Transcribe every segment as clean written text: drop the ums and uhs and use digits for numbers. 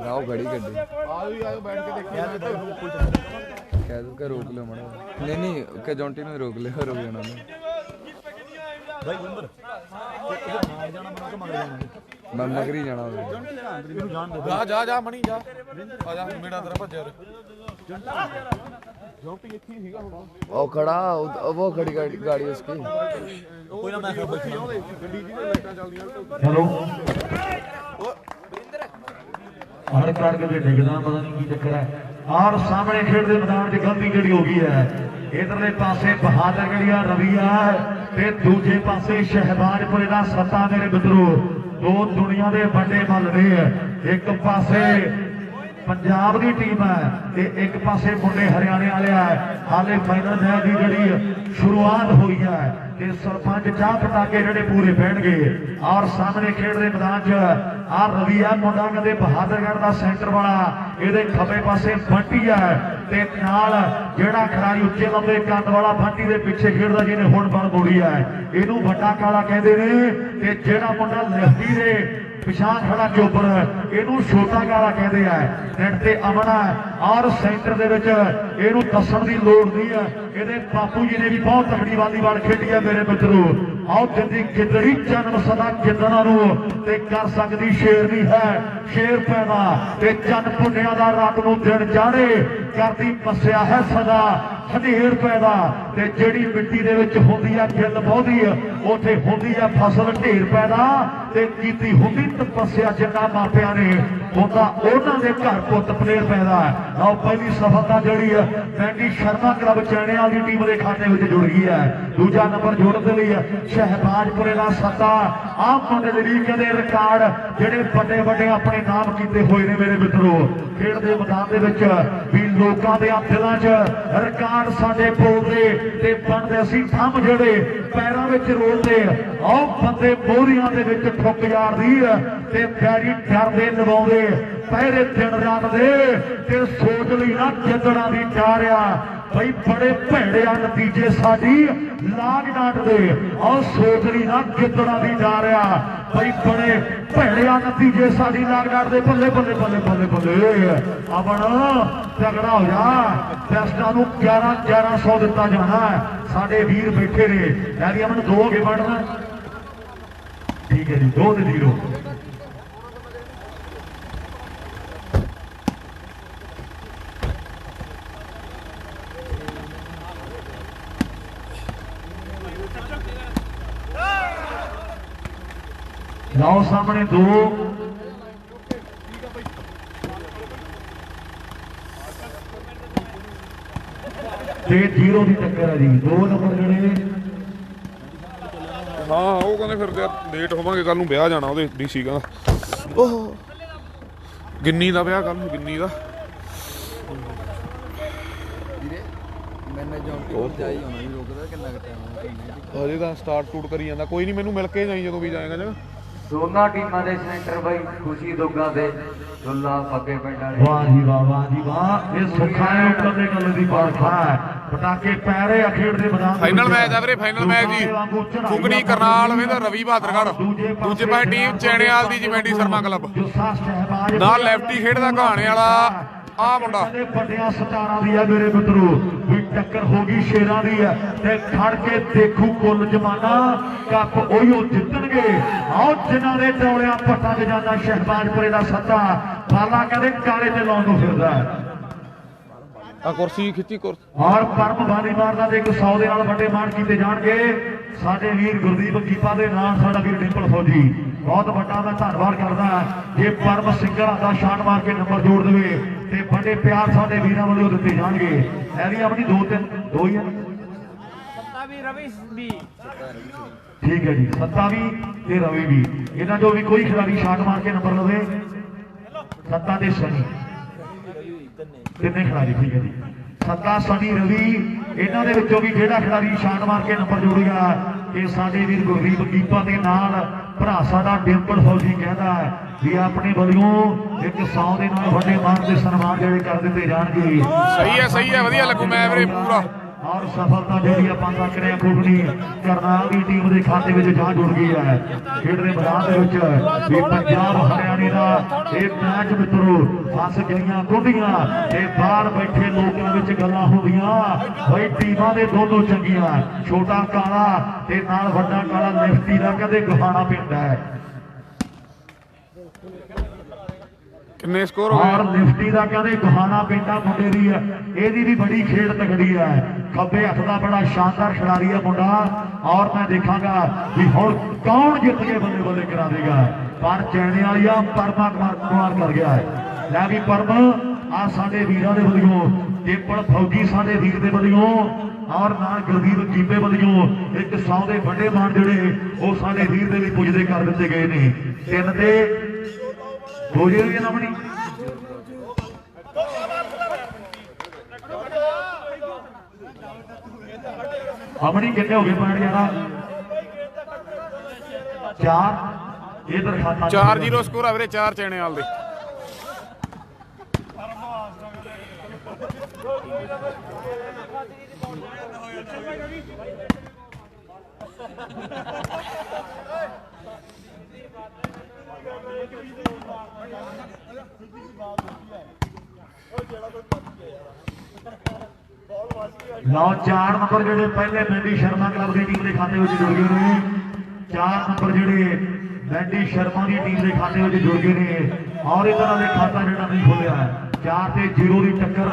आओ गाड़ी गड्डी आयो बैठ के देखिए कह दो क्या रोक लो मना नहीं नहीं क्या जॉन्टी ने रोक लिया रुक जाना भाई अंदर जाना बना के मगर जाना मैं मगरी जाना जा जा जा मनी जा आ जा मेरा तेरा भज्जा जॉन्टी ਇੱਥੇ ਹੀ ਸੀਗਾ ਹੁਣ वो खड़ा वो खड़ी गाड़ी उसकी ਕੋਈ ਨਾ ਮੈਂ ਫਿਰ ਬੈਠੀ ਆਉਂਦੇ ਗੱਡੀ ਦੀ ਲਾਈਟਾਂ ਚੱਲਦੀਆਂ हेलो हर कार के डिगदा पता नहीं की चक्कर है और सामने खेल दे मैदान च गलती जड़ी हो गई है इधरले पासे बहादुर गलिया रविया ते दूजे पासे शहबाजपुरे दा सत्ता मेरे मित्रों दो दुनिया दे बड़े मल ने एक पासे पंजाब की टीम है ते एक पासे मुंडे हरियाणे वाले है हाले फाइनल मैच की जड़ी शुरुआत हुई है ते सरपंच चाह पटाके जड़े पूरे पैणगे और सामने खेल रहे मैदान च आ रवि है मुंडा कदे बहादुरगढ़ का सेंटर वाला ये खब्बे पासे बंटी है ते नाल जेड़ा खिलाड़ी उच्चे लंबे कंध वाला बंटी के पिछे खेलदा जिन्हें हुण बल मोड़ी है इनू वड्डा काला कहते ने ते जेड़ा मुंडा लेफ्टी दे पिछा खड़ा चोपर इनू छोटा काला कहते हैं नेट ते अमन है और सेंटर दे विच इनू दस्सण दी लोड़ नहीं है इहदे बापू जी ने भी बहुत तगड़ी वालीबाल खेडी है मेरे मित्रों आओ जिंदी गिदड़ी जन्म सदा गिदड़ा नूं ते कर सकदी शेरनी है शेर पैदा ते चन पुन्निया दा रात नूं दिन जाणे करदी मस्या है सदा हनेर पैदा ते जेड़ी मिट्टी दे विच हुंदी है गिल बहुदी उत्थे हुंदी है फसल ढेर पैदा ते कीती हुंदी तपस्या जिन्ना मापिया ने होंदा उन्हां दे घर पुੱਤ प्लेयर पैदा है आओ पहली सफलता जड़ी है बैंडी शर्मा क्लब चैने वाली टीम के खाते में जुड़ गई है दूजा नंबर जोड़न दे लई शहबाजपुरे दा सत्ता आ मंडलीक दे रिकॉर्ड जेडे बड़े बड़े अपने नाम कीते हुए ने मेरे मित्रों खेड दे मैदान दे विच भी लोकां दे दिलां च रिकॉर्ड साडे बोलदे ते बनदे असीं थंम जेडे पैरां विच रोलदे आओ बंदे मोहरियां दे विच ठुक जारदी ते पैरी डरदे निभाउंदे पहरे दिन रात दे ते सोच लई ना जिंदड़ा दी चारिया भाई बड़े भेड़े नतीजे साडी लाग डाट दे और सोच लई ना जिंदड़ा दी चारिया भाई बड़े भेड़े नतीजे साडी लाग डाट दे बल्ले बल्ले बल्ले बल्ले बल्ले अमन तगड़ा हो जा टेस्टां नूं 1100 दिता जाना है साडे वीर बैठे ने यानी अमन 2 अगे बढ़ना ठीक है जी 2-0 लाओ सामने 2 ते 0 की टक्कर है जी 2 नंबर जड़े ਹਾਂ ਉਹ ਕਹਿੰਦੇ ਫਿਰ ਲੇਟ ਹੋਵਾਂਗੇ ਕੱਲ ਨੂੰ ਵਿਆਹ ਜਾਣਾ ਉਹਦੇ ਡੀਸੀ ਕਹਿੰਦਾ ਓਹ ਗਿੰਨੀ ਦਾ ਵਿਆਹ ਕੱਲ ਨੂੰ ਗਿੰਨੀ ਦਾ ਵੀਰੇ ਮੈਨੇ ਜੌਂਟੀ ਕੋਲ ਜਾਈ ਹੋਣਾ ਵੀ ਰੁਕਦਾ ਕਿੰਨਾ ਟਾਈਮ ਹਜੇ ਤਾਂ ਸਟਾਰਟ ਸ਼ੂਟ ਕਰੀ ਜਾਂਦਾ ਕੋਈ ਨਹੀਂ ਮੈਨੂੰ ਮਿਲ ਕੇ ਜਾਈ ਜਦੋਂ ਵੀ ਜਾਏਗਾ ਜਗਾ दोनों टीमों के सेंटर भाई खुशी दोगा दे दुल्ला पगे पिंड वाह जी वाह ये सुखाए कदे कदे दी बारखा है पटाके पैरे अखेड़ दे मैदान फाइनल मैच है वीरे फाइनल मैच जी फुगनी करनाल वेदा रवि बहादुरगढ़ दूजे पासे टीम चैनेवाल दी जी बैंडी शर्मा क्लब नाल लेफ्टी खेडदा कहाने वाला आ मुंडा बड़िया सटारा दी है मेरे मित्रों भी टक्कर होगी शेरां दी है ते खड़ के देखू कुल जमाना कप ओहियो जितणगे आओ जिन्हां दे टोलियां पट्टां ते जांदा शहबाजपुरे दा सत्ता बाला कहंदे काले ते लाउण नूं फिरदा है आ कुर्सी खिच्ची कुर्सी और परम बानी मारदा ते 100 दे नाल ਵੱਡੇ ਮਾਣ ਕੀਤੇ ਜਾਣਗੇ ਸਾਡੇ ਵੀਰ ਗੁਰਦੀਪ ਕੀਪਾ ਦੇ ਨਾਲ ਸਾਡਾ ਵੀਰ ਡਿੰਪਲ ਫੌਜੀ बहुत ਵੱਡਾ मैं ਧੰਨਵਾਦ ਕਰਦਾ ਜੇ परम ਸਿੰਘਾਂ ਦਾ ਸ਼ਾਟ ਮਾਰ ਕੇ ਨੰਬਰ ਜੋੜ ਦੇਵੇ ਤੇ ਵੱਡੇ ਪਿਆਰ ਸਾਡੇ ਵੀਰਾਂ ਵੱਲੋਂ ਦਿੱਤੇ ਜਾਣਗੇ ਐਦੀ ਆਪਣੀ 2 ਹੀ ਹੈ सत्ता भी रवि भी ठीक है जी सत्ता भी ते रवि भी इन्हां जो भी कोई खिलाड़ी शॉट मार के नंबर लवे सत्ता ते सनी तिन्ने खिलाड़ी ठीक है जी सत्ता सनी रवि इन्हां दे विचों भी जेड़ा खिलाड़ी शॉट मार के नंबर जोड़ेगा ये साडे वीर गुरदीप कीपा दे नाल भरा साडा डिंपल फौजी कहता है भी अपने बलियों एक 100 दे नाल वड्डे मान दे सन्मान जेड़े कर दिते जाणगे सही है वधिया लगू मैं वीरे पूरा ਔਰ ਸਫਲਤਾ ਜਿਹੜੀ ਆਪਾਂ ਤੱਕ ਰਹੇ ਕੁਗਨੀ ਕਰਨਾਲ ਦੀ ਟੀਮ ਦੇ ਖਾਤੇ ਵਿੱਚ ਜਾ ਜੁੜ ਗਈ ਹੈ। ਖੇਡ ਦੇ ਮੈਦਾਨ ਦੇ ਵਿੱਚ ਵੀ ਪੰਜਾਬ ਹਰਿਆਣੇ ਦਾ ਇਹ ਮੈਚ ਮਿੱਤਰੋ ਫਸ ਗਈਆਂ ਕੁੰਡੀਆਂ ਤੇ ਬਾਹਰ ਬੈਠੇ ਲੋਕਾਂ ਵਿੱਚ ਗੱਲਾਂ ਹੁੰਦੀਆਂ ਬਈ ਟੀਮਾਂ ਦੇ ਦੋਨੋਂ ਚੰਗੀਆਂ, ਛੋਟਾ ਕਾਲਾ ਤੇ ਨਾਲ ਵੱਡਾ ਕਾਲਾ ਲਿਫਟੀ ਦਾ ਕਹਿੰਦੇ ਗਹਾਣਾ ਪੈਂਦਾ ਹੈ। ਕਿੰਨੇ ਸਕੋਰ ਹੋ ਗਏ? ਔਰ ਲਿਫਟੀ ਦਾ ਕਹਿੰਦੇ ਗਹਾਣਾ ਪੈਂਦਾ ਮੁੰਡੇ ਦੀ ਹੈ, ਇਹਦੀ ਵੀ ਬੜੀ ਖੇਡ ਤਕੜੀ ਹੈ। ਖੱਬੇ ਹੱਥ ਦਾ ਬੜਾ ਸ਼ਾਨਦਾਰ ਖਿਡਾਰੀ ਹੈ ਮੁੰਡਾ। ਔਰ ਮੈਂ ਦੇਖਾਂਗਾ ਵੀ ਹੁਣ ਕੌਣ ਜਿੱਤ ਕੇ ਬੱਲੇ ਬੱਲੇ ਕਰਾ ਦੇਗਾ। ਪਰ ਚੈਣੇ ਵਾਲੀਆ ਪਰਮਾ ਕੁਮਾਰ ਕਰ ਗਿਆ ਹੈ। ਲੈ ਵੀ ਪਰਮ ਆ ਸਾਡੇ ਵੀਰਾਂ ਦੇ ਵੱਲੋਂ ਟੇਪਲ ਫੌਜੀ ਸਾਡੇ ਵੀਰ ਦੇ ਵੱਲੋਂ ਔਰ ਨਾਲ ਗੁਰਦੀਪ ਕੀਪੇ ਵੱਲੋਂ ਇੱਕ 100 ਦੇ ਵੱਡੇ ਮਾਨ ਜਿਹੜੇ ਉਹ ਸਾਡੇ ਵੀਰ ਦੇ ਵੀ ਪੁੱਜਦੇ ਕਰ ਦਿੱਤੇ ਗਏ ਨੇ। 3 ਤੇ 2 ਜਿਹੜੀਆਂ ਨਾ ਬਣੀ ਆਪਣੀ ਕਿੰਨੇ ਹੋ ਗਏ ਪੁਆਇੰਟ ਯਾਰਾ 4 ਇਧਰ ਖਾਤਾ 4-0 ਸਕੋਰ ਆ ਵੀਰੇ 4 ਚੈਣੇਵਾਲ ਦੇ। ਲਓ 4 ਨੰਬਰ ਜਿਹੜੇ ਪਹਿਲੇ ਮੈਂਡੀ ਸ਼ਰਮਾ ਕਲੱਬ ਦੀ ਟੀਮ ਦੇ ਖਾਤੇ ਵਿੱਚ ਜੁੜ ਗਏ ਨੇ। 4 ਨੰਬਰ ਜਿਹੜੇ ਮੈਂਡੀ ਸ਼ਰਮਾ ਦੀ ਟੀਮ ਦੇ ਖਾਤੇ ਵਿੱਚ ਜੁੜ ਗਏ ਨੇ ਔਰ ਇਹਨਾਂ ਦੇ ਖਾਤਾ ਜਿਹੜਾ ਨਹੀਂ ਖੋਲਿਆ 4 ਤੇ 0 ਦੀ ਟੱਕਰ।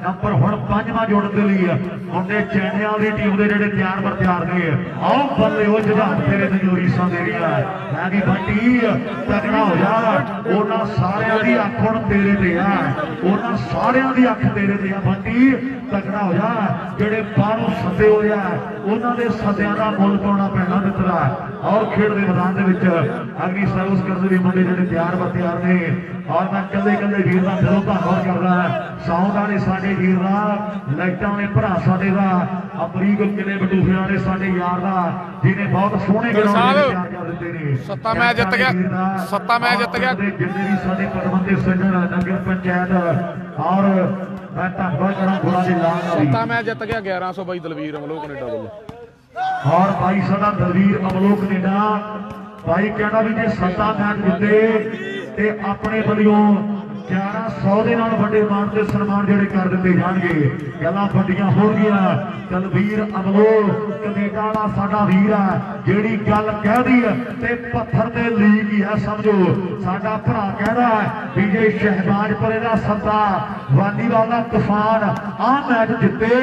ਨੰਬਰ ਹੁਣ 5ਵਾਂ ਜੋੜਨ ਦੇ ਲਈ ਮੁੰਡੇ ਚੈਣਿਆਂ ਦੀ ਟੀਮ ਦੇ ਜਿਹੜੇ ਤਿਆਰ ਬਰ ਤਿਆਰ ਨੇ। ਆਓ ਬੱਲੇ ਉਹ ਜਹਾਨ ਤੇਰੇ ਨਜ਼ਰੀਸਾਂ ਦੇ ਰਹੀਆਂ ਮੈਂ ਵੀ ਬੰਟੀ ਤਗੜਾ ਹੋ ਜਾ। ਉਹਨਾਂ ਸਾਰਿਆਂ ਦੀ ਅੱਖ ਹੁਣ ਤੇਰੇ ਤੇ ਆ, ਉਹਨਾਂ ਸਾਰਿਆਂ ਦੀ ਅੱਖ ਤੇਰੇ ਤੇ ਆ ਬੰਟੀ ਤਗੜਾ ਹੋ ਜਾ। ਜਿਹੜੇ ਬਾਹਰੋਂ ਸੱਦੇ ਹੋਏ ਆ ਉਹਨਾਂ ਦੇ ਸੱਦਿਆਂ ਦਾ ਮੁੱਲ ਪਾਉਣਾ ਪੈਣਾ ਮਿੱਤਰਾ। ਔਰ ਖੇਡ ਦੇ ਮੈਦਾਨ ਦੇ ਵਿੱਚ ਅਗਲੀ ਸਰਵਿਸ ਕਰਦੇ ਵੀ ਮੁੰਡੇ ਜਿਹੜੇ ਤਿਆਰ ਬਰ ਤਿਆਰ ਨੇ। ਔਰ ਮੈਂ ਕੱਲੇ ਕੱਲੇ ਵੀਰ ਦਾ ਦਿਲੋਂ ਧੰਨਵਾਦ ਕਰਦਾ। ਸਾਊਂਡ ਵਾਲੇ ਸਾਡੇ ਵੀਰ ਦਾ, ਲਾਈਟਾਂ ਵਾਲੇ ਭਰਾ ਸਾਡੇ ਦਾ, ਅਮਰੀਕ ਕਿਲੇ ਬਟੂਫਿਆਂ ਵਾਲੇ ਸਾਡੇ ਯਾਰ ਦਾ ਜਿਹਨੇ ਬਹੁਤ ਸੋਹਣੇ ਗਰਾਊਂਡ ਤਿਆਰ ਕਰ ਦਿੱਤੇ ਨੇ। 7 ਮੈਚ ਜਿੱਤ ਗਿਆ, 7 ਮੈਚ ਜਿੱਤ ਗਿਆ। ਜਿੰਨੇ ਵੀ ਸਾਡੇ ਪਰਮੰਦੇ ਸੱਜਣ ਨਗਰ ਪੰਚਾਇਤ ਔਰ ਮੈਂ ਧੰਨਵਾਦ ਕਰਾਂ ਗੁਰਾਂ ਦੀ ਲਾਲ ਦਾ ਵੀ। 7 ਮੈਚ ਜਿੱਤ ਗਿਆ 1100 ਬਾਈ ਦਲਵੀਰ ਅਮਲੋਕ ਕੈਨੇਡਾ ਵੱਲੋਂ। ਔਰ ਭਾਈ ਸਾਡਾ ਦਲਵੀਰ ਅਮਲੋਕ ਕੈਨੇਡਾ ਭਾਈ ਕਹਿੰਦਾ ਵੀ ਜੇ 7 ਮੈਚ ਜਿੱਤੇ ਤੇ ਆਪਣੇ ਵੱਲੋਂ 1100 ਦੇ ਨਾਲ ਵੱਡੇ ਮਾਨ ਤੇ ਸਨਮਾਨ ਜਿਹੜੇ ਕਰ ਦਿੱਤੇ ਜਾਣਗੇ। ਗੱਲਾਂ ਵੱਡੀਆਂ ਹੋਣਗੀਆਂ। ਦਲਵੀਰ ਅਮਲੋਕ ਕੈਨੇਡਾ ਵਾਲਾ ਸਾਡਾ ਵੀਰ ਆ, ਜਿਹੜੀ ਗੱਲ ਕਹਿਦੀ ਤੇ ਪੱਥਰ ਤੇ ਲੀਕ ਹੀ ਆ ਸਮਝੋ। ਸਾਡਾ ਭਰਾ ਕਹਿੰਦਾ ਵੀ ਜੇ ਸ਼ਹਿਬਾਜ਼ਪੁਰੇ ਦਾ ਸੱਦਾ ਵਾਲੀਬਾਲ ਦਾ ਤੂਫਾਨ ਆ ਮੈਚ ਜਿੱਤੇ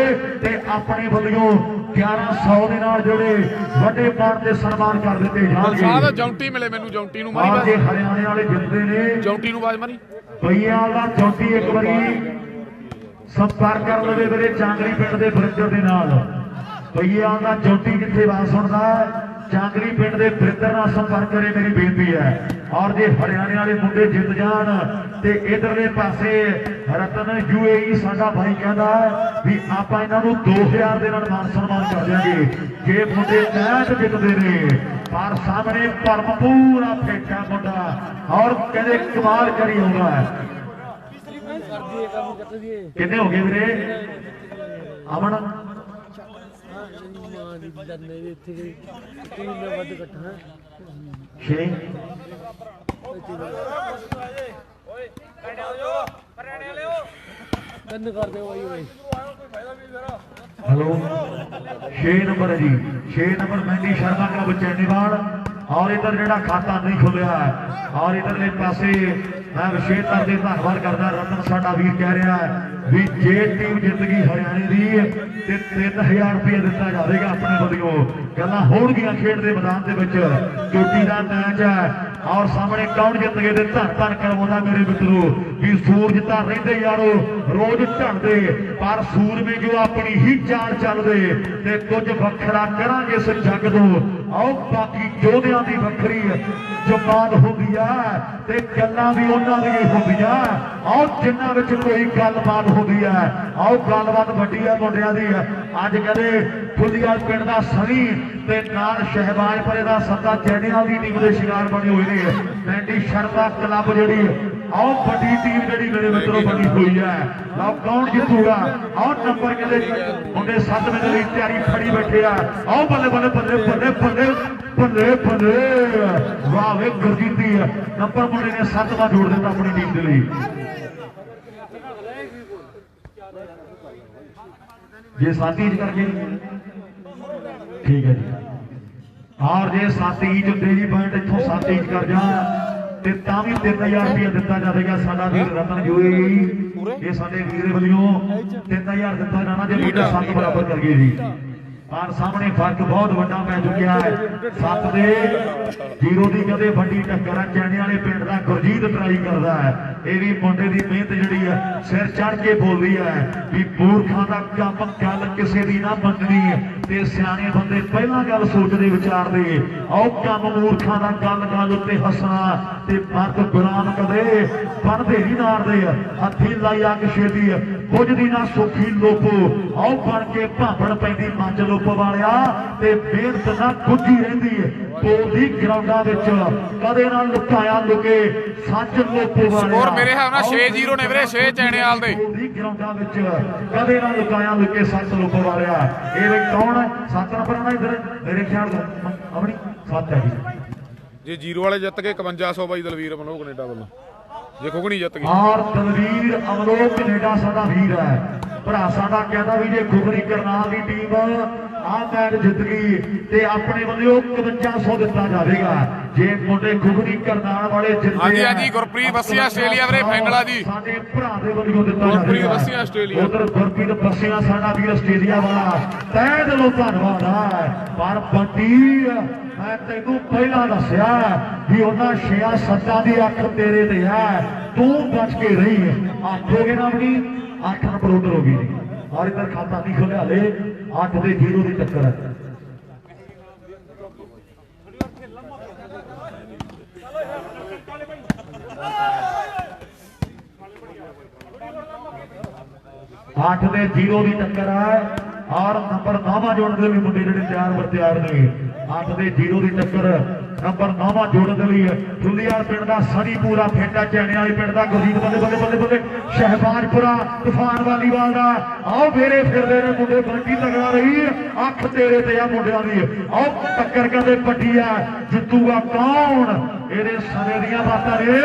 ਤੇ ਆਪਣੇ ਵੱਲੋਂ 1100 ਦੇ ਨਾਲ ਜਿਹੜੇ ਵੱਡੇ ਮਾਨ ਤੇ ਸਨਮਾਨ ਕਰ ਦਿੱਤੇ ਜਾਣਗੇ। ਸਾਡਾ ਜੌਂਟੀ ਮਿਲੇ ਮੈਨੂੰ, ਜੌਂਟੀ ਨੂੰ ਮਾਰੀ ਜੇ ਹਰਿਆਣੇ ਵਾਲੇ ਜਿੱਤਦੇ ਨੇ ਜੌਂਟੀ ਨੂੰ ਆਵਾਜ਼ ਮਾਰੀ ਬਈਆਲ ਦਾ ਚੌਂਟੀ ਇੱਕ ਵਾਰੀ ਸੰਪਰਕ ਕਰ ਲਵੇ ਵੀਰੇ ਚਾਂਗਲੀ ਪਿੰਡ ਦੇ ਬਰਿੰਦਰ ਦੇ ਨਾਲ। ਬਈਆਲ ਦਾ ਚੌਂਟੀ ਕਿੱਥੇ ਆਵਾਜ਼ ਸੁਣਦਾ ਚਾਂਗਲੀ ਪਿੰਡ ਦੇ ਬਰਿੰਦਰ ਨਾਲ ਸੰਪਰਕ ਕਰੇ ਮੇਰੀ ਬੇਨਤੀ ਹੈ। ਔਰ ਜੇ ਹਰਿਆਣੇ ਵਾਲੇ ਮੁੰਡੇ ਜਿੱਤ ਜਾਣ ਤੇ ਇਧਰਲੇ ਪਾਸੇ ਰਤਨ UAE ਸਾਡਾ ਭਾਈ ਕਹਿੰਦਾ ਵੀ ਆਪਾਂ ਇਹਨਾਂ ਨੂੰ 2000 ਦੇ ਨਾਲ ਮਾਨ ਸਨਮਾਨ ਕਰ ਦਿਆਂਗੇ ਜੇ ਮੁੰਡੇ ਮੈਚ ਜਿੱਤਦੇ ਨੇ। ਪਰ ਸਾਹਮਣੇ ਪਰਮ ਪੂਰਾ ਫੇਟਾ ਮੁੰਡਾ ਔਰ ਕਹਿੰਦੇ ਕਮਾਲ ਕਰੀ ਹੋਗਾ। ਕਿੰਨੇ ਹੋ ਗਏ ਵੀਰੇ ਅਮਨ? 6 हेलो 6 नंबर है जी, 6 नंबर मेहंदी शर्मा क्लब चैनीवाल। और इधर जेड़ा खाता नहीं खुलिया और इधरले पासे मैं विशेष तौर से धन्यवाद करदा रतन साडा वीर कह रहा है भी जे टीम जित गई हरियाणे दी ते 3000 रुपया दिता जाएगा अपने वल्लों। गल्लां होणगीआं खेड दे मैदान दे विच चोटी दा मैच है और सामने कौन जित गए ते धन धन करवाउंदा मेरे मित्रों भी सूरज तां रहिंदे यारो रोज ढलदे पर सूरज जो अपनी ही चाल चलदे ते कुछ वखरा करांगे इस जग तों। आओ बाकी योद्धियां दी वखरी जमात होंदी है ते गल्लां भी उन्हां दी होंदी है और जिन्हां विच कोई गलबात होंदी है। आओ गलबात वड्डी है मुंडियां दी। अज कहदे फुल्लीवाल पिंड दा सनी ते नाल शहबाजपुरे दा सत्ता चैनीवाल दी टीम दे शिकार बने हुए ने। मेहंदी शर्मा क्लब जिहड़ी आओ वड्डी टीम जी मेरे मित्रों बनी हुई है। लो कौन जितूगा? आओ नंबर कहते मुंडे 7 मिनट की तैयारी फड़ी बैठे आ। आओ बल्ले बल्ले बल्ले बल्ले बल्ले बल्ले बल्ले वाह वे गुरजीती नंबर मुंडे ने 7वां जोड़ दिता अपनी टीम के लिए। ये 7 इंच करके ठीक है जी। और जे 7 इंच होंगे जी पॉइंट इतों 7 इंच कर जा तो भी 3000 रुपया दिता जाएगा। साडा वीर रतन यूएई ये साडे वीर वल्लों 3000 दिता जाना जे मुंडे 7 बराबर कर गए जी। और सामने फर्क बहुत बड़ा पै चुका है। 7 दे 0 की कदे वड्डी टक्कर है। चैने वाले पिंड का गुरजीत ट्राई करता है। ये भी मुंडे की मेहनत जी है सिर चढ़ के बोल रही है भी मूर्खों का काम गल किसी की ना मननी ते सियाने बंदे पहला गल सोचते विचारते आओ काम मूर्खों का गल गल उत्ते हसना ते मर्द गुलाम कदे बनते नहीं नारदे हथी लाई अग छेदी बुझदी ना सुखी लोपो आओ बन के भापड़ पैंदी मंच लोप वालिया ते मेहनत ना गुझी रहिंदी बोलदी ग्राउंडां विच कदे ना लुकाया लुके सच लोपो वालिया मेरे हाल ना 6-0 ने वीरे 6 चैनेवाल दे ग्राउंडां विच कदे ना लुकाया लुके सच लोप वालिया। ये वे कौन 7 नंबर ना इधर मेरे ख्याल अपनी 7 है जी। जीरो वाले जित गए 5500 बाई दलवीर अमलोक कनेडा वालों जे खुगनी जित गई। और दलवीर अमलोक कनेडा साडा वीर है भरा साडा कहता भी जे खुगनी करनाल की टीम आ मैच जित गई तो अपने वालों 5500 दिता जाएगा। जे मुंडे खुगनी करनाल वाले जितते हाँ जी हाँ जी। गुरप्रीत बसिया आस्ट्रेलिया वीरे फाइनल आ जी। साडे भरा दे वालों दिता गुरप्रीत बसिया आस्ट्रेलिया उधर गुरप्रीत बसिया साडा वीर आस्ट्रेलिया वाला तय दिलों धन्नवाद है। पर बंटी मैं तेनू पहला दसिया भी उन्होंने 6-7 की अख तेरे ते है तू बच के रही 8 हो गए ना अपनी 8 नंबर उधर हो गई। और इधर खाता नहीं खुलिया ले 8 से 0 की टक्कर है। आठ दे 0 की टक्कर है। और नंबर 9वां जोड़ने भी मुंडे जो तैयार ने 8 दे 0 की टक्कर नंबर 9वां जोड़ने लिए फुलियार पिंड का सनी पूरा फेटा चैने वाले पिंड का गुरजीत बल्ले बल्ले बल्ले बल्ले शहबाजपुरा तूफान वाली वाल का आओ मेरे फिरते ने मुंडे बंटी तगड़ा रही अख तेरे ते मुंडिया की आओ टक्कर कदे पट्टी है जितूगा कौन ये सने दियां बातां ने।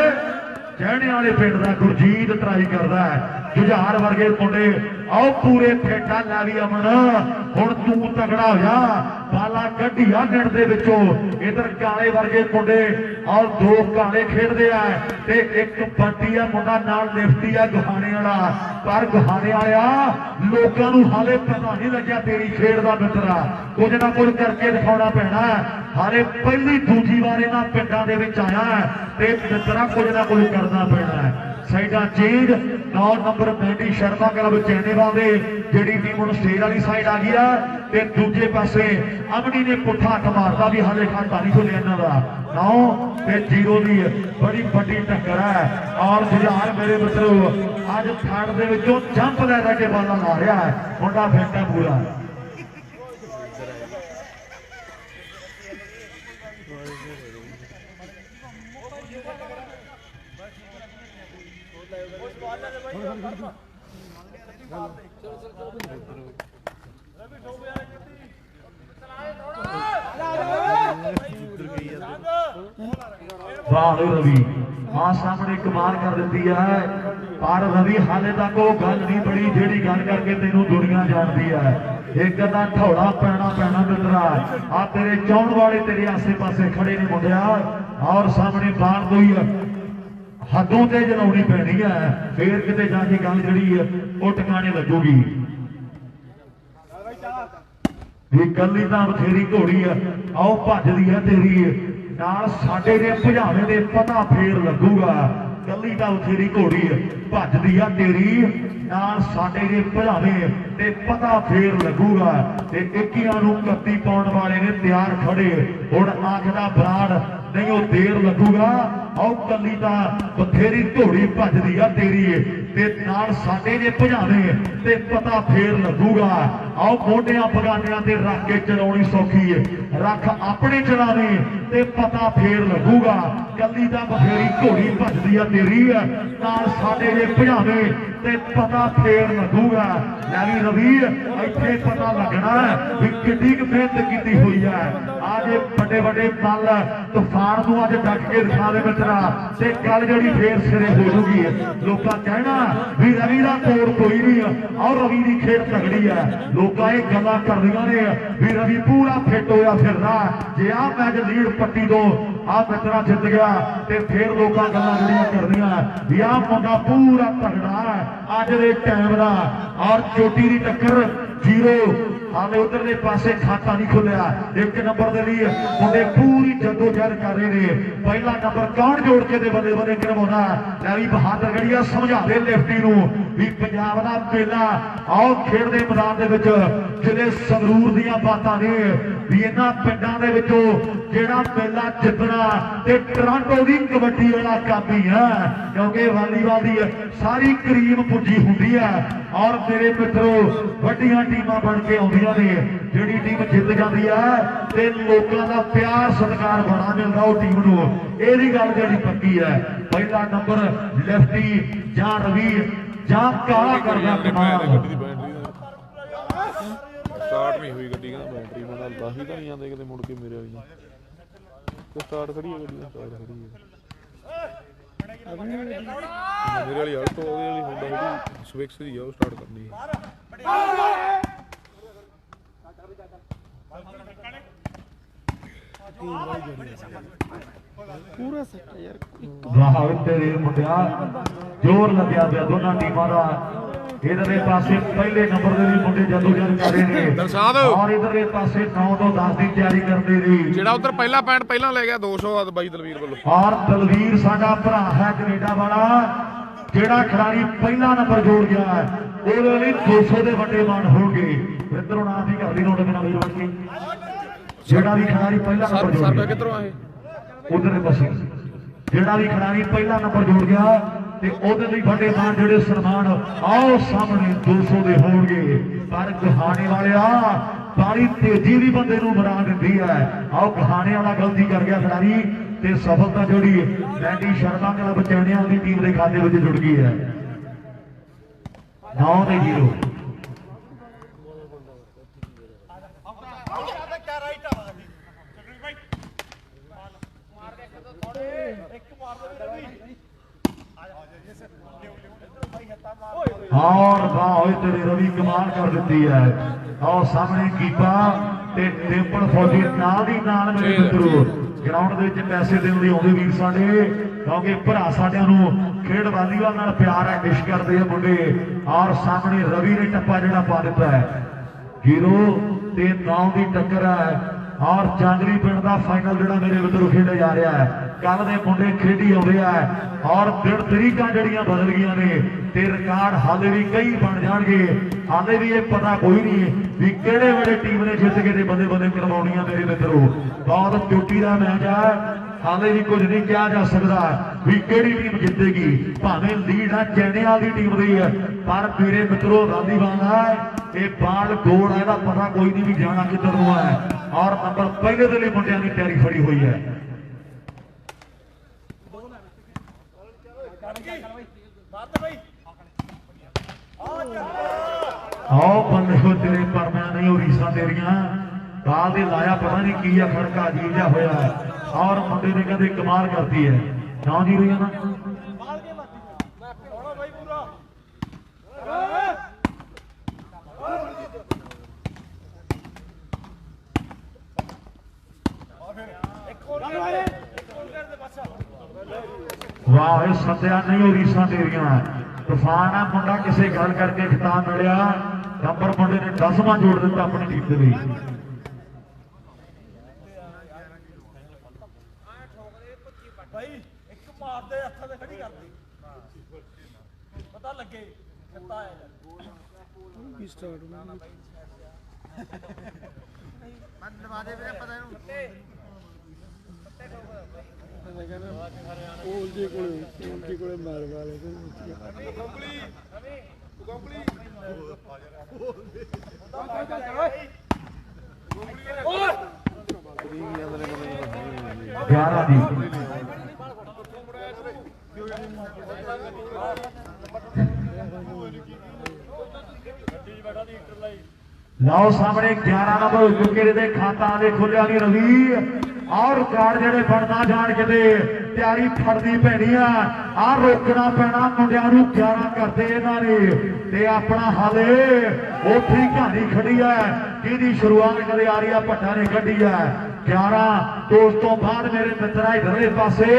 चैने वाले पिंड का गुरजीत ट्राई करता है जुझार वर्गे मुंडे आओ पूरे फेटा ला भी अमन हुण तू तगड़ा हो जा बाला कढ़िया नेट दे विचों इधर काले वर्गे मुंडे और 2 काले खेडदे आ ते एक बंटी आ मुंडा नाल लिफ्टी आ गुहाने वाला। पर गुहाने वालिया लोकां नूं हाले पता नहीं लग्या तेरी खेड दा मित्रा कुछ ना कुछ करके दिखाउणा पैना हाले पहली दूजी वार इन्हां पिंडां दे विच आया ते मित्रा कुछ ना कुछ करना पैना है। साइडा change 9 number Mandy Sharma club Channewal दे जिहड़ी टीम हुण स्टेज वाली साइड आ गई है ते दूजे पासे अमनी ने पुट्ठा हट मारता भी हाले खाता नहीं खुलिया इन्हां दा 9 ते 0 की बड़ी वड्डी टक्कर है। और जुझार मेरे मित्रों अज थर्ड दे विचों जंप लैके बाला ला रहा है मुंडा फेंटा पूरा। वाह रवि हाँ सामने कमाल कर दी है। पर रवि हाले तक वो गल नहीं बड़ी जेड़ी गल करके तेनू दुनिया जानती है। एक अदा थोड़ा पैना मित्रा आ तेरे चाउन वाले तेरे आसे पासे खड़े ने मुंडिया और सामने बाल कोई हदों ते जलाउणी पैनी है फिर किते जाके गल जिहड़ी है वो टकाने लगूगी। कली तां बथेरी घोड़ी है आओ भजदी है तेरी नाल साडे दे भजावे दे पता फेर लगूगा। कली तां बथेरी घोड़ी है भजदी है तेरी नाल साडे दे भजावे ते पता फेर लगूगा। ते 21 नूं 31 पाउण वाले ने तैयार खड़े हुण आखदा बराड़ नहीं वो देर लगूगा। आओ कली तां बथेरी घोड़ी भजदी है तेरी ਤੇ ਨਾਲ ਸਾਡੇ ਜੇ ਭਜਾਵੇ ਤੇ ਪਤਾ ਫੇਰ ਲੱਗੂਗਾ। ਆਓ ਮੋਢਿਆਂ ਬਗਾਨਿਆਂ ਤੇ ਰੱਖ ਕੇ ਚਲਾਉਣੀ ਸੌਖੀ ਹੈ, ਰੱਖ ਆਪਣੇ ਚਲਾਵੇ ਤੇ ਪਤਾ ਫੇਰ ਲੱਗੂਗਾ। ਕੱਲੀ ਦਾ ਬਥੇਰੀ ਘੋੜੀ ਭੱਜਦੀ ਆ ਤੇਰੀ ਆ, ਨਾਲ ਸਾਡੇ ਜੇ ਭਜਾਵੇ ਤੇ ਪਤਾ ਫੇਰ ਲੱਗੂਗਾ। ਯਾਨੀ ਰਵੀ ਇੱਥੇ ਪਤਾ ਲੱਗਣਾ ਵੀ ਕਿੰਨੀ ਕੁ ਮਿਹਨਤ ਕੀਤੀ ਹੋਈ ਹੈ। ਅੱਜ ਵੱਡੇ ਵੱਡੇ ਮੱਲ ਤੂਫਾਨ ਨੂੰ ਅੱਜ ਡੱਕ ਕੇ ਦਿਖਾ ਦੇ ਮਿੱਤਰਾ, ਤੇ ਗੱਲ ਜਿਹੜੀ ਫੇਰ ਸਿਰੇ ਹੋ ਜੂਗੀ। ਲੋਕਾਂ ਕਹਿਣਾ ਵੀ ਰਵੀ ਦਾ ਤੋੜ ਕੋਈ ਨਹੀਂ, ਔਰ ਰਵੀ ਦੀ ਖੇਡ ਤਗੜੀ ਹੈ। ਲੋਕਾਂ ਇਹ ਗੱਲਾਂ ਕਰਦੀਆਂ ਨੇ ਵੀ ਰਵੀ ਪੂਰਾ ਫਿੱਟ ਹੋਇਆ ਫਿਰਦਾ, ਜੇ ਆਹ ਮੈਚ ਲੀਡ ਪੱਟੀ ਤੋਂ ਆਹ ਮਿੱਤਰਾ ਜਿੱਤ ਗਿਆ ਤੇ ਫੇਰ ਲੋਕਾਂ ਗੱਲਾਂ ਜਿਹੜੀਆਂ ਕਰਦੀਆਂ ਵੀ ਆਹ ਮੁੰਡਾ ਪੂਰਾ ਤਗੜਾ ਹੈ ਅੱਜ ਦੇ ਟਾਈਮ ਦਾ। ਔਰ ਚੋਟੀ ਦੀ ਟੱਕਰ 0 ਹਾਲੇ ਉਧਰਲੇ ਪਾਸੇ ਖਾਤਾ ਨਹੀਂ ਖੁੱਲਿਆ। 1 ਨੰਬਰ ਦੇ ਲਈ ਮੁੰਡੇ ਪੂਰੀ ਜਦੋਜਹਿਦ ਕਰ ਰਹੇ ਨੇ। ਪਹਿਲਾ ਨੰਬਰ ਕੌਣ ਜੋੜ ਕੇ ਦੇ ਬੰਦੇ ਬੰਦੇ ਕਰਵਾਉਣਾ, ਲੈ ਵੀ ਬਹਾਦਰ ਗੜੀਆ ਸਮਝਾਵੇ ਲੈਫਟੀ ਨੂੰ ਵੀ ਪੰਜਾਬ ਦਾ ਮੇਲਾ ਆਓ ਖੇਡ ਦੇ ਮੈਦਾਨ ਦੇ ਵਿੱਚ ਜ਼ਿਲ੍ਹੇ ਸੰਗਰੂਰ ਦੀਆਂ ਬਾਤਾਂ ਨੇ ਵੀ ਇਹਨਾਂ ਪਿੰਡਾਂ ਦੇ ਵਿੱਚੋਂ ਜਿਹੜਾ ਮੇਲਾ ਜਿੱਤਣਾ ਤੇ ਟੋਰਾਂਟੋ ਦੀ ਕਬੱਡੀ ਵਾਲਾ ਕੰਮ ਹੀ ਹੈ, ਕਿਉਂਕਿ ਵਾਲੀਬਾਲ ਦੀ ਸਾਰੀ ਕਰੀਮ ਪੁੱਜੀ ਹੁੰਦੀ ਹੈ। ਔਰ ਮੇਰੇ ਮਿੱਤਰੋ ਵੱਡੀਆਂ ਟੀਮਾਂ ਬਣ ਕੇ ਆਉਂਦੀਆਂ ਨੇ, ਜਿਹੜੀ ਟੀਮ ਜਿੱਤ ਜਾਂਦੀ ਹੈ ਤੇ ਲੋਕਾਂ ਦਾ ਪਿਆਰ ਸਤਿਕਾਰ ਬੜਾ ਮਿਲਦਾ ਉਹ ਟੀਮ ਨੂੰ, ਇਹਦੀ ਗੱਲ ਜਿਹੜੀ ਪੱਕੀ ਹੈ। ਪਹਿਲਾ ਨੰਬਰ ਲੈਫਟੀ ਜਾਂ ਰਵੀ ਜਾਂ ਕਾਲਾ ਕਰਦਾ ਕਮਾਲ। ਸਟਾਰਟ ਨਹੀਂ ਹੋਈ ਗੱਡੀ, ਕਹਿੰਦਾ ਬੈਟਰੀ ਨਾਲ ਦਾਹੀ ਤਾਂ ਨਹੀਂ ਆਉਂਦੇ ਕਿਤੇ ਮੁੜ ਕੇ ਮੇਰੇ ਵਾਲੀ ਤੇ ਸਟਾਰਟ ਖੜੀ ਹੈ ਗੱਡੀ, ਸਟਾਰਟ ਖੜੀ ਹੈ ਮੇਰੇ ਵਾਲੀ ਆਲਟੋ, ਉਹਦੇ ਵਾਲੀ ਹੋਂਡਾ ਜਿਹੜੀ ਸਵਿਕਸ ਦੀ ਆ ਉਹ ਸਟਾਰਟ ਕਰਨੀ ਹੈ। ਪੂਰਾ ਸੱਟ ਯਾਰ, ਵਾਹ ਤੇਰੇ ਮੁੰਡਿਆ ਜ਼ੋਰ ਲੱਗਿਆ ਪਿਆ ਦੋਨਾਂ ਟੀਮਾਂ ਦਾ। ਇਧਰਲੇ ਪਾਸੇ ਪਹਿਲੇ ਨੰਬਰ ਦੇ ਵੀ ਮੁੰਡੇ ਜਦੋਜਹਿਦ ਕਰ ਰਹੇ ਨੇ ਦਰਸਾਦ, ਔਰ ਇਧਰਲੇ ਪਾਸੇ 9 ਤੋਂ 10 ਦੀ ਤਿਆਰੀ ਕਰਦੇ ਨੇ। ਜਿਹੜਾ ਉਧਰ ਪਹਿਲਾ ਪੈਂਟ ਪਹਿਲਾਂ ਲੈ ਗਿਆ 200 ਆ ਬਾਈ ਦਲਵੀਰ ਵੱਲੋਂ। ਔਰ ਦਲਵੀਰ ਸਾਡਾ ਭਰਾ ਹੈ ਕੈਨੇਡਾ ਵਾਲਾ, ਜਿਹੜਾ ਖਿਡਾਰੀ ਪਹਿਲਾ ਨੰਬਰ ਜੋੜ ਗਿਆ ਹੈ ਉਹਦੇ ਲਈ 200 ਦੇ ਵੱਡੇ ਮਾਣ ਹੋਣਗੇ। ਇਧਰੋਂ ਨਾਮ ਦੀ ਕਰਦੀ ਨੋਟ ਬਿਨਾ ਵੀਰ ਬਣ ਕੇ, ਜਿਹੜਾ ਵੀ ਖਿਡਾਰੀ ਪਹਿਲਾ ਨੰਬਰ ਜੋੜ ਸਰਵੇ ਗਿਆ ਕਿੱਧਰੋਂ ਆਏ ਉਧਰਲੇ ਪਾਸੇ, ਜਿਹੜਾ ਵੀ ਖਿਡਾਰੀ ਪਹਿਲਾ ਨੰਬਰ ਜੋੜ ਗਿਆ ਤੇ ਉਹਦੇ ਲਈ ਵੱਡੇ ਮਾਣ ਜਿਹੜੇ ਸਨਮਾਨ ਆਓ ਸਾਹਮਣੇ 200 ਦੇ ਹੋਣਗੇ। ਪਰ ਗਹਾਣੇ ਵਾਲਿਆ ਬਾਰੀ ਤੇਜ਼ੀ ਵੀ ਬੰਦੇ ਨੂੰ ਬਣਾ ਦਿੰਦੀ ਹੈ। ਆਓ ਗਹਾਣੇ ਵਾਲਾ ਗਲਤੀ ਕਰ ਗਿਆ ਖਿਡਾਰੀ ਤੇ ਸਫਲਤਾ ਜਿਹੜੀ ਬੈਂਡੀ ਸ਼ਰਮਾ ਕਲੱਬ ਚੈਣਿਆਂ ਦੀ ਟੀਮ ਦੇ ਖਾਤੇ ਵਿੱਚ ਜੁੜ ਗਈ ਹੈ 9-0। और वाह तेरे रवि कमाल कर दी है। और सामने कीपा ते टेंपल फौजी नाल दी नाल मेरे मित्रों ग्राउंड दे विच पैसे देण लई आउंदे वीर साडे, क्योंकि भरा साडियां नूं खेड वालीबाल नाल प्यार है, विश करदे आ मुंडे। और सामने रवि ने टप्पा जिहड़ा पा दित्ता है 0 ते 9 दी टक्कर है। और जांगरी पिंड का फाइनल जिहड़ा मेरे मित्रों खेडे जा रहा है, कल दे मुंडे खेडी आउंदे आ और दिन तरीकां जिहड़ियां बदल गईयां ने ते रिकॉर्ड हाले भी कई बन जाणगे। हाले भी ये पता कोई नहीं भी किहड़े वेले टीम ने जित के बंदे बंदे करवाउणियां मेरे मित्रों। बहुत चोटी का मैच है, हाले भी कुछ नहीं कहा जा सकता भी किहड़ी टीम जितेगी। भावें लीड है चैणियां दी टीम दी है, पर मेरे मित्रों वालीबाल है ये बाल गोल है, इसका पता कोई नहीं भी जाना किधर नूं है। और नंबर पहले दे लई मुंडियां दी तैयारी फड़ी हुई है। आओ बंदे हो तेरे पर मैं नहीं हो रीसा तेरिया काल दे लाया पता नहीं की है, खड़का अजीब जिहा होया है। और मुंडे ने कहते कमाल करती है 9-0 है ना। वाह सत्या नहीं हो रीसा तेरिया तूफान है मुंडा किसी गल करके खिताब मिलिया। नंबर मुंडे ने 10वां जोड़ दिता अपनी टीम के लिए। ਉਲਝੇ ਕੋਲੇ ਮਾਰ ਵਾਲੇ ग्यारह दी लाओ सामने 11 नंबर विकेट दे खाता दे खुलिया नहीं रवि और रिकॉर्ड जेडे बनना जान के तैयारी फड़दी पैनी आ रोकना पैना मुंडिया 11 करते इन्होंने ते अपना हाले उठी कहानी खड़ी है कि शुरुआत कदे आ रही है भट्टा ने कढ़ी है 11 तो उस तो बाद मेरे मित्रा इधरले पासे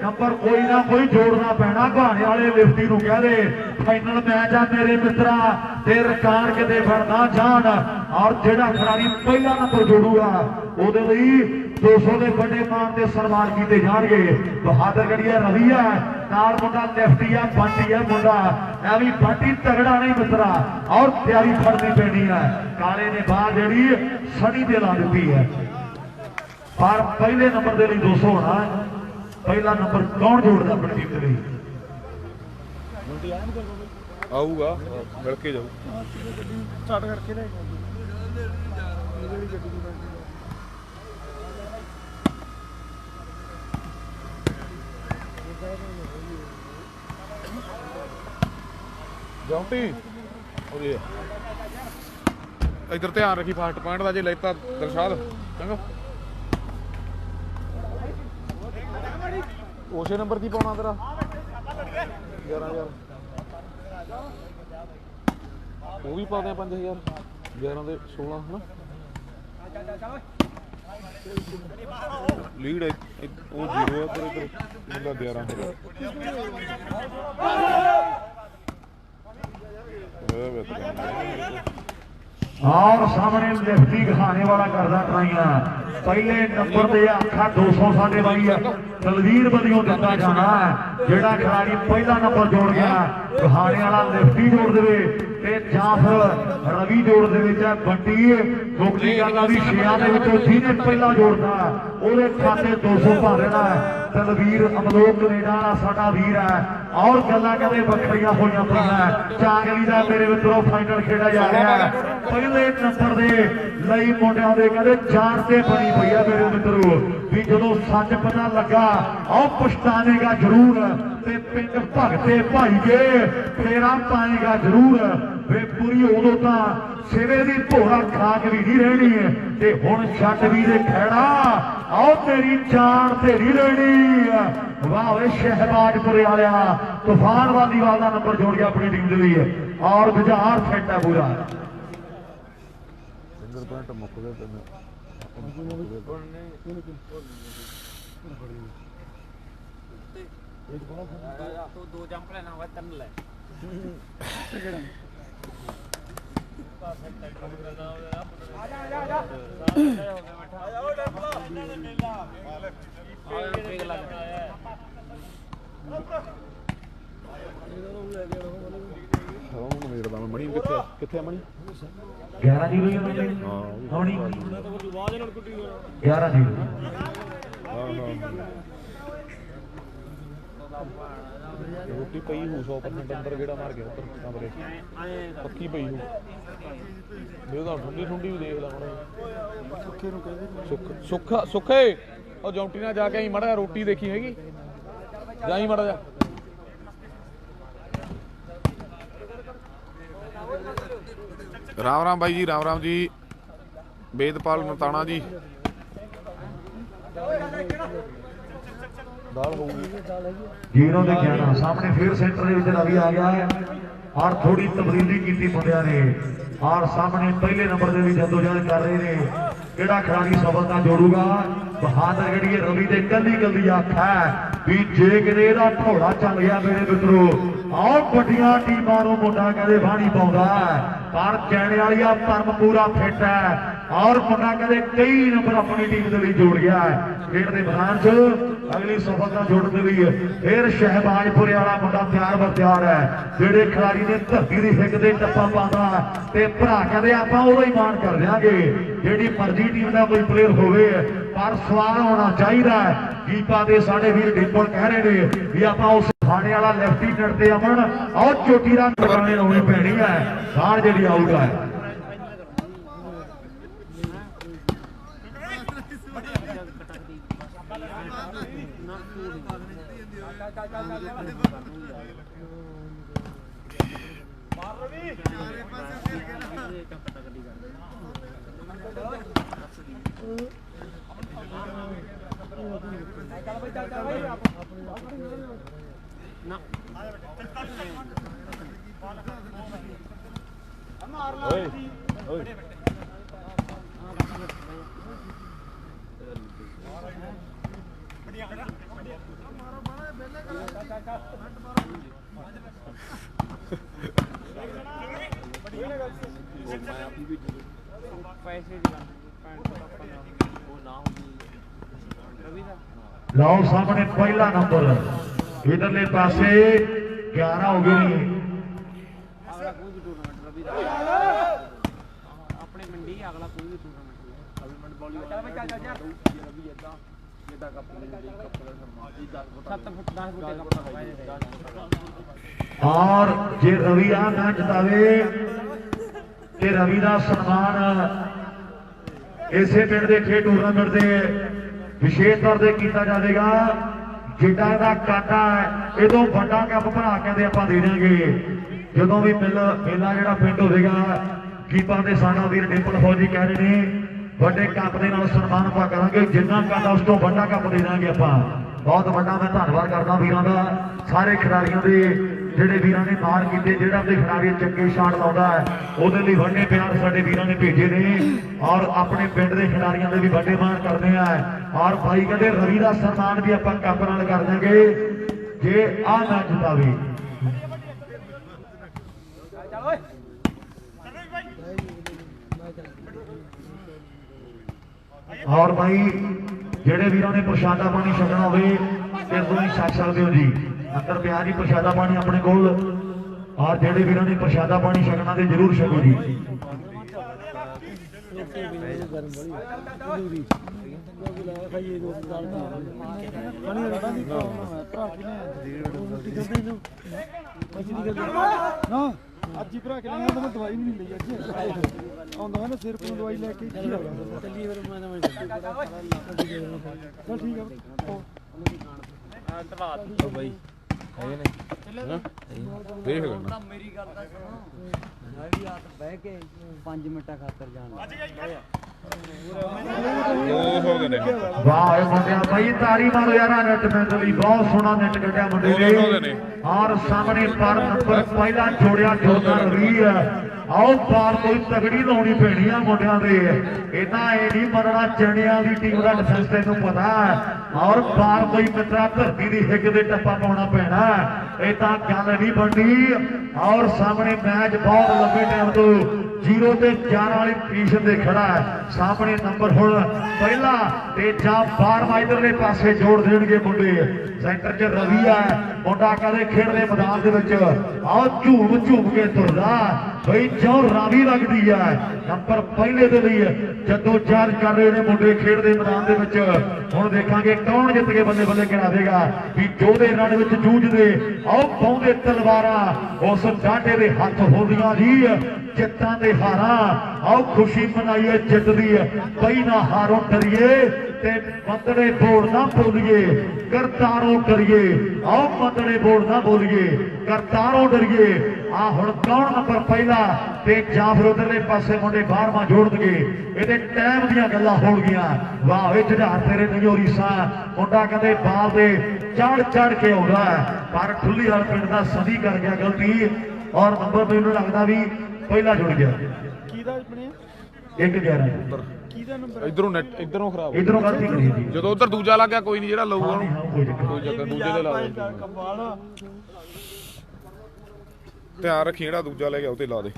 नंबर कोई ना कोई जोड़ना पैना घाने वाले लिफ्टी नूं कह दे फाइनल मैच आ मेरे मित्रा ते रिकॉर्ड किते बनना जान और जेड़ा खिलाड़ी पहला नंबर जोड़ूगा ओदे लई 200 के बड़े मान से सन्मान किए जाएंगे बहादुरगढ़ रवि है नाल मुंडा लेफ्टी है बंटी है मुंडा ऐ भी बंटी तगड़ा नहीं मित्रा और तैयारी फड़नी पैनी है काले ने बाहर जी सनी दे ला दी है पर पहले नंबर के लिए 200 होना पहला नंबर कौन जोड़ता अपनी टीम के लिए ਆਊਗਾ ਮਿਲ ਕੇ ਜਾਊ ਸਟਾਰਟ ਕਰਕੇ ਲੈ ਜੌਂਟੀ ਉਹਦੇ ਇਧਰ ਧਿਆਨ ਰੱਖੀ ਫਾਸਟ ਪੁਆਇੰਟ ਦਾ ਜੇ ਲੈਤਾ ਦਰਸ਼ਾਦ ਚੰਗਾ ਉਸੇ ਨੰਬਰ ਦੀ ਪਾਉਣਾ ਤੇਰਾ 11000 ਉਹ ਵੀ ਪਾ ਦੇ 5000 11 ਦੇ 16 ਹਨਾ ਲੀਡ ਉਹ 0 ਹੈ ਪਰ ਇਧਰ ਬੰਦਾ 11 और सामने लिफ्टी खाने वाला करदा ट्राइयां पहले नंबर पे आखा 200 साडे भाई तलवीर बदियों दिता जाना जेड़ा खिलाड़ी पहला नंबर जोड़ गया खाने वाला लिफ्टी जोड़ देवे ते जां फिर रवि जोड़ देवे चाहे बंटी मुक्ति गल भी छेयां दे विचों जिहने पहला जोड़दा ओदे खाते 200 पा देना तलवीर अमलोक कनेडा वाला साडा वीर है और गल्लां कहंदे बखरियां होईयां पईयां चांगली दा मेरे मित्रों फाइनल खेड़ा जा रहा है पहले नंबर दे लई मुंडियां दे कहंदे जान ते बनी पई है मेरे मित्रों भी जदों सच पता लगा और पछतावेगा जरूर ते पिंड भगते भाईगे फेरा पाएगा जरूर वे पूरी उदों तां सिरे दी भोरा खाक भी नहीं रहनी है ते हुण छट भी दे खैड़ा आओ तेरी जान तेरी रहनी वाह वे शहबाजपुरे वालिया तूफान वालीवाल का नंबर जोड़ के अपनी टीम के लिए और गुजार सेट है पूरा सिंगल पॉइंट मुक गए तो 2 जंप लेना होगा 3 ले मणि किथे मणि 11 रोटी पई हूँ 100% अंदर गेड़ा मार गया ऊपर कमरे पक्की पई हूँ मेरे तो ठंडी ठंडी भी देख ला सुख सुखे और जौंटी ना जाके आई मड़ा रोटी देखी हैगी जाई मड़ा जा राम राम भाई जी राम राम जी वेदपाल नताना जी दाल जीरो ने कहना सामने फिर सेंटर के विच रवि आ गया है और थोड़ी तब्दीली की मुंडिया ने और सामने पहले नंबर के भी जदोजहद कर रहे हैं केड़ा खिलाड़ी सफलता जोड़ूगा बहादुरगढ़ रवि ने कली कली आखा भी जे किते इहदा ढोला चल गया मेरे मित्रों और बड़िया टीमां नूं मुंडा कहदे बाणी पाउंदा पर चैने वाली परम पूरा फिट है और मुंडा कहदे कई नंबर अपनी टीम के लिए जोड़ गया है खेड के मैदान च अगली सफलता जोड़ने के लिए फिर शहबाजपुरे वाला मुंडा तैयार बर तैयार है जेडे खिलाड़ी ने धरती की हिक से टप्पा पाता ते भरा कहदे आपां ओहदा ही मान कर देंगे जिहड़ी मर्जी ਸਾਡੀ ਟੀਮ ਦਾ ਕੋਈ ਪਲੇਅਰ ਹੋਵੇ ਪਰ ਸਵਾਲ ਹੋਣਾ ਚਾਹੀਦਾ ਕੀਪਾ ਦੇ ਸਾਡੇ ਵੀਰ ਡਿੰਪਲ ਕਹਿ ਰਹੇ ਨੇ ਵੀ ਆਪਾਂ ਉਸ ਖਾਣੇ ਵਾਲਾ ਲੈਫਟੀ ਨੈਟ ਤੇ ਅਮਨ ਔਰ ਚੋਟੀ ਰਨ ਕਰਵਾਉਣੀ ਲਾਉਣੀ ਪੈਣੀ ਹੈ ਬਾਹਰ ਜਿਹੜੀ ਆਊਟ ਹੈ ਲਓ ਸਾਹਮਣੇ ਪਹਿਲਾ ਨੰਬਰ ਇਧਰਲੇ ਪਾਸੇ 11 ਹੋ ਗਏ ਨੇ अपने मंडी अगला कोई भी टूर्नामेंट अभी मंड बॉली रवि इदा जेदा कप कप 10 फुट और जे रवि आ ना जितावे ते रवि का सम्मान इसे पिंड के खेड टूर्नामेंट के विशेष तौर पर किया जाएगा जिदा का काटा है इदों बड़ा कप भरा कहते आप दे देंगे जो भी मेला जो पिंड होगा कीपा के साडा वीर डिंपल फौजी कह रहे हैं बड़े कप के सम्मान आप करेंगे जिन्ना काटा उस तो बड़ा कप दे देंगे आप बहुत बड़ा मैं धन्यवाद करता वीरों का सारे खिलाड़ियों के ਜਿਹੜੇ ਵੀਰਾਂ ਨੇ ਮਾਰ ਕੀਤੇ ਜਿਹੜਾ ਆਪਣੇ ਖਿਡਾਰੀ ਚੰਗੇ ਸ਼ਾਟ ਲਾਉਂਦਾ ਹੈ ਉਹਦੇ ਲਈ ਵੱਡੇ ਪਿਆਰ ਸਾਡੇ ਵੀਰਾਂ ਨੇ ਭੇਜੇ ਨੇ ਔਰ ਆਪਣੇ ਪਿੰਡ ਦੇ ਖਿਡਾਰੀਆਂ ਦੇ ਵੀ ਵੱਡੇ ਮਾਣ ਕਰਦੇ ਆ ਔਰ ਭਾਈ ਕਹਿੰਦੇ ਰਵੀ ਦਾ ਸਨਮਾਨ ਵੀ ਆਪਾਂ ਕੱਪ ਨਾਲ ਕਰ ਦਾਂਗੇ ਜੇ ਆ ਨਾ ਜਿਤਾਵੇ ਔਰ ਭਾਈ ਜਿਹੜੇ ਵੀਰਾਂ ਨੇ ਪ੍ਰਸ਼ਾਦਾ ਪਾਣੀ ਛਕਣਾ ਹੋਵੇ ਤੇ ਤੁਸੀਂ ਛਕ ਸਕਦੇ ਹੋ ਜੀ अंदर प्यार ही प्रशादा पानी अपने को और जेडे वीरों ने प्रशादा पानी छकना तो जरूर छको जी ਅੱਜ ਹੀ ਭਰਾ ਕੇ ਲੈਣਾ ਤਾਂ ਮੈਂ ਦਵਾਈ ਵੀ ਨਹੀਂ ਲਈ ਅੱਜ ਆਉਂਦਾ ਹੈ ਨਾ ਸਿਰ ਤੋਂ ਦਵਾਈ ਲੈ ਕੇ ਕੀ ਆਉਂਦਾ ਚੱਲੀ ਫਿਰ ਮੈਂ ਚਲ ਠੀਕ ਆ ਧੰਨਵਾਦ ਬਾਈ ਹੈਗੇ ਨੇ ਦੇਖ ਲੈਣਾ ਮੇਰੀ ਗੱਲ ਤਾਂ ਸੁਣੋ ਮੈਂ ਵੀ ਆਤ ਬਹਿ ਕੇ 5 ਮਿੰਟਾਂ ਖਾਤਰ ਜਾਣ वाह मुंडिया भाई तारी मारो यार नेट में बहुत सोहना नेट कटिया मुंडे ने और सामने पर नंबर पहला जोड़िया जोरदार रही है आओ बार कोई तगड़ी लाउनी पैनी है मुंडिया दे इतना ये नहीं मनना चनिया की टीम का डिफेंस तेन पता है और बार कोई मित्रा धरती की हिक से टप्पा पाना पैना इतना गल नहीं बननी और सामने मैच बहुत लंबे टाइम तो 0 ते 4 वाली पोजीशन ते खड़ा है सामने नंबर हुण पहला ते जा 12 इधरले पासे जोड़ देणगे मुंडे सेंटर च रवि है मुंडा कदे खेडदे मैदान दे विच आओ झूम झूम के तुरदा भाई जो रावी लगदी है नंबर पहले दे लई जदों चार कर रहे ने मुंडे खेडदे मैदान दे विच हुण देखांगे कौन जित के बल्ले बल्ले गिना देगा भी जोधे रण विच जूझदे आओ पाउंदे तलवारां उस डांटे दे हत्थ होंदियां जी जित्तां दे हारां आओ खुशी मनाइए जित दी कई ना हारों डरिए ते मंदड़े बोल ना बोलिए करतारों डरिए आओ मंदड़े बोल ना बोलिए करतारों डरिए आ हुण कौन नंबर पहला ते जां फिर उधरले पासे मुंडे 12वां जोड़ दगे इहदे टाइम दीयां गल्लां हो गईयां वाह वे जुझार तेरे नहीं हो रीसा मुंडा कहंदे बाल दे चढ़ चढ़ के आउंदा पर खुली वाल पिंड दा सदी कर गया गलती और नंबर मैनूं लगदा भी पहला जुड़ गया ਕਿਹਦਾ ਬਣਿਆ 1-11 ਕਿਹਦਾ ਨੰਬਰ ਇਧਰੋਂ ਨੈਟ ਇਧਰੋਂ ਖਰਾਬ इधरों गलती करी जी ਜਦੋਂ ਉਧਰ ਦੂਜਾ ਲੱਗ ਗਿਆ ਕੋਈ ਨਹੀਂ ਜਿਹੜਾ ਲਊਗਾ ਉਹਨੂੰ कोई चक्कर ਕੋਈ ਚੱਕਰ ਦੂਜੇ ਦੇ ਲਾ ਦੇ ਕਮਾਲ ਧਿਆਨ ਰੱਖੀ ਜਿਹੜਾ ਦੂਜਾ ਲੈ ਗਿਆ ਉਹ ਤੇ ਲਾ ਦੇ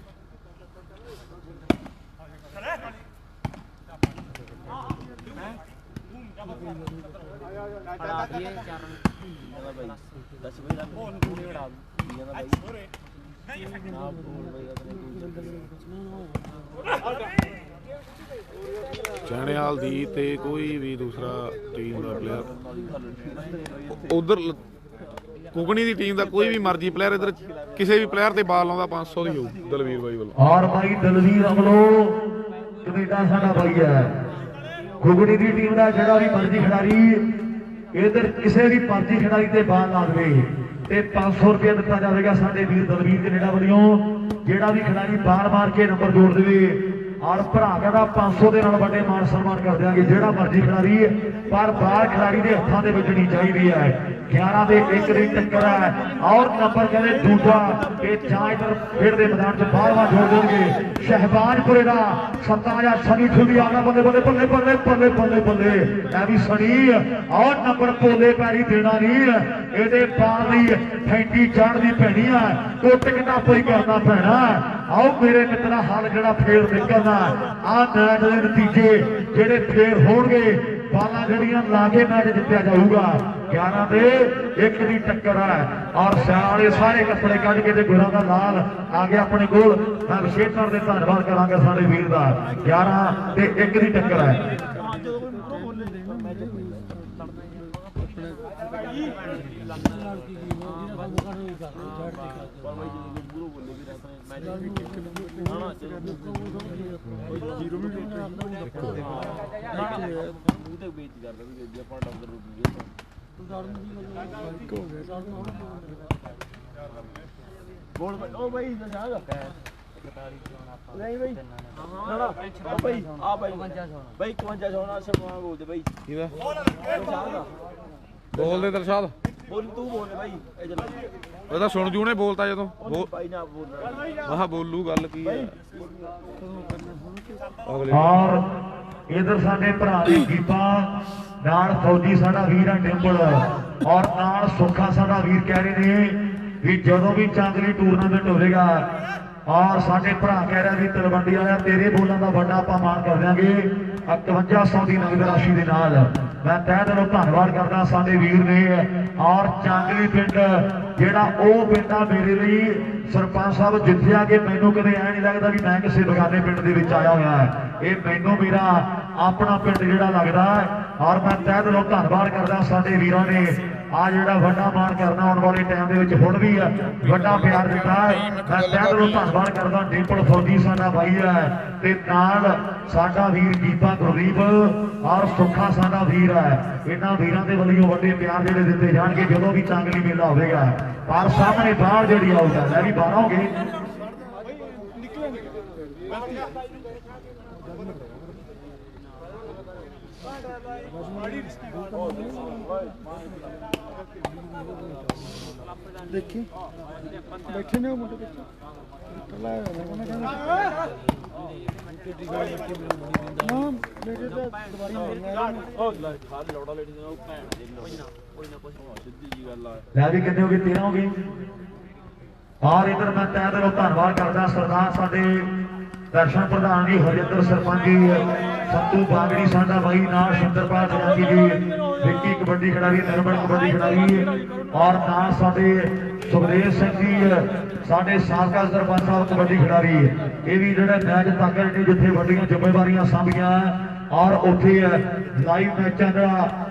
ਚੈਣਿਆਲ ਦੀ ਤੇ ਕੋਈ ਵੀ ਦੂਸਰਾ ਟੀਮ ਦਾ ਪਲੇਅਰ ਉਧਰ ਕੁਗਣੀ ਦੀ ਟੀਮ ਦਾ ਕੋਈ ਵੀ ਮਰਜ਼ੀ ਪਲੇਅਰ ਇਧਰ ਕਿਸੇ ਵੀ ਪਲੇਅਰ ਤੇ ਬਾਲ ਲਾਉਂਦਾ 500 ਦੀ ਹੋਊ ਦਲਵੀਰ ਬਾਈ ਵੱਲੋਂ। ਔਰ ਬਾਈ ਦਲਵੀਰ ਅਮਲੋ ਕੈਨੇਡਾ ਸਾਡਾ ਬਾਈ ਹੈ। ਕੁਗਣੀ ਦੀ ਟੀਮ ਦਾ ਜਿਹੜਾ ਵੀ ਮਰਜ਼ੀ ਖਿਡਾਰੀ ਇਧਰ ਕਿਸੇ ਵੀ ਮਰਜ਼ੀ ਖਿਡਾਰੀ ਤੇ ਬਾਲ ਲਾ ਦੇਵੇ ਤੇ 500 ਰੁਪਏ ਦਿੱਤਾ ਜਾਵੇਗਾ ਸਾਡੇ ਵੀਰ ਦਲਵੀਰ ਕੈਨੇਡਾ ਵੱਲੋਂ। ਜਿਹੜਾ ਵੀ ਖਿਡਾਰੀ ਬਾਲ ਮਾਰ ਕੇ ਨੰਬਰ ਜੋੜ ਦੇਵੇ ਔਰ ਭਰਾ ਕਹਿੰਦਾ 500 ਦੇ ਨਾਲ ਵੱਡੇ ਮਾਨ ਸਨਮਾਨ ਕਰ ਦਿਆਂਗੇ ਜਿਹੜਾ ਮਰਜ਼ੀ ਖਿਡਾਰੀ ਪਰ ਬਾਲ ਖਿਡਾਰੀ ਦੇ ਹੱਥਾਂ ਦੇ ਵੱਜਣੀ ਚਾਹੀਦੀ ਹੈ। 11 ਦੇ 1 ਦੀ ਟੱਕਰ ਹੈ ਔਰ ਨੰਬਰ ਕਹਿੰਦੇ ਦੂਜਾ ਇਹ ਜਾਂ ਇਧਰ ਖੇਡ ਦੇ ਮੈਦਾਨ 'ਚ 12ਵਾਂ ਜੋੜ ਦੇਣਗੇ ਸ਼ਹਿਬਾਜ਼ਪੁਰੇ ਦਾ 57 ਸਨੀ ਠੁੱਲੀ ਆਣਾ ਬੱਲੇ ਬੱਲੇ ਬੱਲੇ ਬੱਲੇ ਬੱਲੇ ਬੱਲੇ ਬੱਲੇ ਇਹ ਵੀ ਸਣੀ ਔਰ ਨੰਬਰ ਪੋਲੇ ਪੈਰੀ ਦੇਣਾ ਨਹੀਂ ਇਹਦੇ ਬਾਲ ਲਈ ਫੈਂਟੀ ਚੜ੍ਹਦੀ ਪੈਣੀ ਆ ਕੁੱਟ ਕਿਤਾਬੀ ਕਰਨਾ ਪੈਣਾ। ਆਓ ਮੇਰੇ ਮਿੱਤਰਾ ਹੱਲ ਜਿਹੜਾ ਫੇਰ ਨਿਕਲਣਾ ਆ ਮੈਚ ਦੇ ਨਤੀਜੇ ਜਿਹੜੇ ਫੇਰ ਹੋਣਗੇ ਬਾਲਾਂ ਜਿਹੜੀਆਂ ਲਾ ਕੇ ਮੈਚ ਜਿੱਤਿਆ ਜਾਊਗਾ। 11 ਦੇ 1 ਦੀ ਟੱਕਰ ਹੈ ਔਰ ਸਿਆਣੇ ਸਾਰੇ ਕੱਪੜੇ ਕੱਢ ਕੇ ਤੇ ਗੁਰਾਂ ਦਾ ਲਾਲ ਆ ਗਿਆ ਆਪਣੇ ਕੋਲ। ਮੈਂ ਵਿਸ਼ੇਸ਼ ਤੌਰ ਤੇ ਧੰਨਵਾਦ ਕਰਾਂਗਾ ਸਾਡੇ ਵੀਰ ਦਾ। 11 ਤੇ 1 ਦੀ ਟੱਕਰ ਹੈ। ਬੋਲ ਓ ਬਾਈ ਨਸ਼ਾਦ ਨਹੀਂ ਬਾਈ ਨਾ ਨਾ ਬਾਈ ਆ ਬਾਈ 52 ਸੋਨਾ ਸ਼ਰਮਾ ਬੋਲਦੇ ਬਾਈ ਕਿਹਦਾ ਨਸ਼ਾਦ ਬੋਲਦੇ ਦਰਸ਼ਾਦ ਬੋਲ ਤੂੰ ਬੋਲ ਬਾਈ ਇਹ ਜਲਾ ਉਹ ਤਾਂ ਸੁਣ ਜੂ ਨੇ ਬੋਲਤਾ ਜਦੋਂ ਬਾਈ ਨਾ ਬੋਲ ਮਹਾ ਬੋਲੂ ਗੱਲ ਕੀ ਹੈ। ਔਰ ਇਧਰ ਸਾਡੇ ਭਰਾ ਦੇ ਗੀਪਾ ਨਾਲ ਫੌਜੀ ਸਾਡਾ ਵੀਰ ਹੈ ਡਿੰਪਲ ਔਰ ਨਾਲ ਸੁੱਖਾ ਸਾਡਾ ਵੀਰ ਕਹਿ ਰਹੇ ਨੇ ਵੀ ਜਦੋਂ ਵੀ ਚਾਂਦਲੀ ਟੂਰਨਾਮੈਂਟ ਹੋਵੇਗਾ ਔਰ ਸਾਡੇ ਭਰਾ ਕਹਿ ਰਿਹਾ ਵੀ ਤਲਵੰਡੀ ਵਾਲਿਆ ਤੇਰੇ ਬੋਲਾਂ ਦਾ ਵੱਡਾ ਆਪਾਂ ਮਾਣ ਕਰ ਦਿਆਂਗੇ 5100 ਦੀ ਨਗਦ ਰਾਸ਼ੀ ਦੇ ਨਾਲ। ਮੈਂ ਤਹਿ ਦਿਲੋਂ ਧੰਨਵਾਦ ਕਰਦਾ ਸਾਡੇ ਵੀਰ ਨੇ ਔਰ ਚਾਂਦਲੀ ਪਿੰਡ ਜਿਹੜਾ ਉਹ ਪਿੰਡ ਆ ਮੇਰੇ ਲਈ ਸਰਪੰਚ ਸਾਹਿਬ ਜਿੱਥਿਆ ਕਿ ਮੈਨੂੰ ਕਦੇ ਐ ਨਹੀਂ ਲੱਗਦਾ ਵੀ ਮੈਂ ਕਿਸੇ ਬਗਾਨੇ ਪਿੰਡ ਦੇ ਵਿੱਚ ਆਇਆ ਹੋਇਆ ਇਹ ਮੈਨੂੰ ਮੇਰਾ ਆਪਣਾ ਪਿੰਡ ਜਿਹੜਾ ਲੱਗਦਾ ਔਰ ਮੈਂ ਤਹਿ ਦਿਲੋਂ ਧੰਨਵਾਦ ਕਰਦਾ ਸਾਡੇ ਵੀਰਾਂ ਨੇ ਆ ਜਿਹੜਾ ਵੱਡਾ ਮਾਣ ਕਰਨਾ ਆਉਣ ਵਾਲੇ ਟਾਈਮ ਦੇ ਵਿੱਚ ਹੁਣ ਵੀ ਵੱਡਾ ਪਿਆਰ ਦਿੱਤਾ। ਮੈਂ ਤਹਿ ਦਿਲੋਂ ਧੰਨਵਾਦ ਕਰਦਾ ਡਿੰਪਲ ਫੌਜੀ ਸਾਡਾ ਭਾਈ ਹੈ ਤੇ ਨਾਲ ਸਾਡਾ ਵੀਰ ਗੀਪਾ ਗੁਰਦੀਪ ਔਰ ਸੁੱਖਾ ਸਾਡਾ ਵੀਰ ਹੈ। ਇਹਨਾਂ ਵੀਰਾਂ ਦੇ ਵੱਲੋਂ ਵੱਡੇ ਪਿਆਰ ਜਿਹੜੇ ਦਿੱਤੇ ਜਾਣਗੇ ਜਦੋਂ ਵੀ ਚਾਂਗਲੀ ਮੇਲਾ ਹੋਵੇਗਾ। ਪਰ ਸਾਹਮਣੇ ਬਾਹਰ ਜਿਹੜੀ ਆਊਗਾ ਮੈਂ ਵੀ ਬਾਹਰ ਆਉਂਗੇ ਦੇਖੀ ਬੈਠੇ ਨੇ ਉਹ ਮੁੰਡੇ ਵਿੱਚ ਕੱਲਾ ਨਾ ਮੇਰੇ ਤੇ ਦਵਾਈ ਮਿਲਣਾ ਉਹ ਖਾਦ ਲੋੜਾ ਲੈਣੀ ਉਹ ਭੈਣ ਦੇ ਕੋਈ ਨਾ ਕੁਝ ਸਿੱਧੀ ਜੀ ਗੱਲ ਆ ਲੈ ਵੀ ਕਿੰਨੇ ਹੋ ਗਏ 13 ਹੋ ਗਏ। ਔਰ ਇਧਰ ਮੈਂ ਤਹਿ ਦਿਲੋਂ ਧੰਨਵਾਦ ਕਰਦਾ ਸਰਦਾਰ ਸਾਡੇ ਦਰਸ਼ਨ ਪ੍ਰਧਾਨ ਜੀ ਹਰਜਿੰਦਰ ਸਰਪੰਚ ਜੀ ਸੰਤੂ ਬਾਗੜੀ ਸਾਡਾ ਬਾਈ ਨਾਲ ਸ਼ਿੰਦਰਪਾਲ ਜਨਾਨੀ ਜੀ ਵਿੱਕੀ ਕਬੱਡੀ ਖਿਡਾਰੀ ਨਿਰਮਲ ਕਬੱਡੀ ਖਿਡਾਰੀ ਔਰ ਨਾਲ ਸਾਡੇ ਸੁਖਦੇਵ ਸਿੰਘ ਜੀ ਸਾਡੇ ਸਾਬਕਾ ਸਰਪੰਚ ਸਾਹਿਬ ਕਬੱਡੀ ਖਿਡਾਰੀ ਇਹ ਵੀ ਜਿਹੜੇ ਮੈਚ ਤੱਕ ਨੇ ਜਿੱਥੇ ਵੱਡੀਆਂ ਜ਼ਿੰਮੇਵਾਰੀਆਂ ਸਾਂਭੀਆਂ ਔਰ ਉੱਥੇ ਲਾਈਵ ਮੈਚਾਂ ਦਾ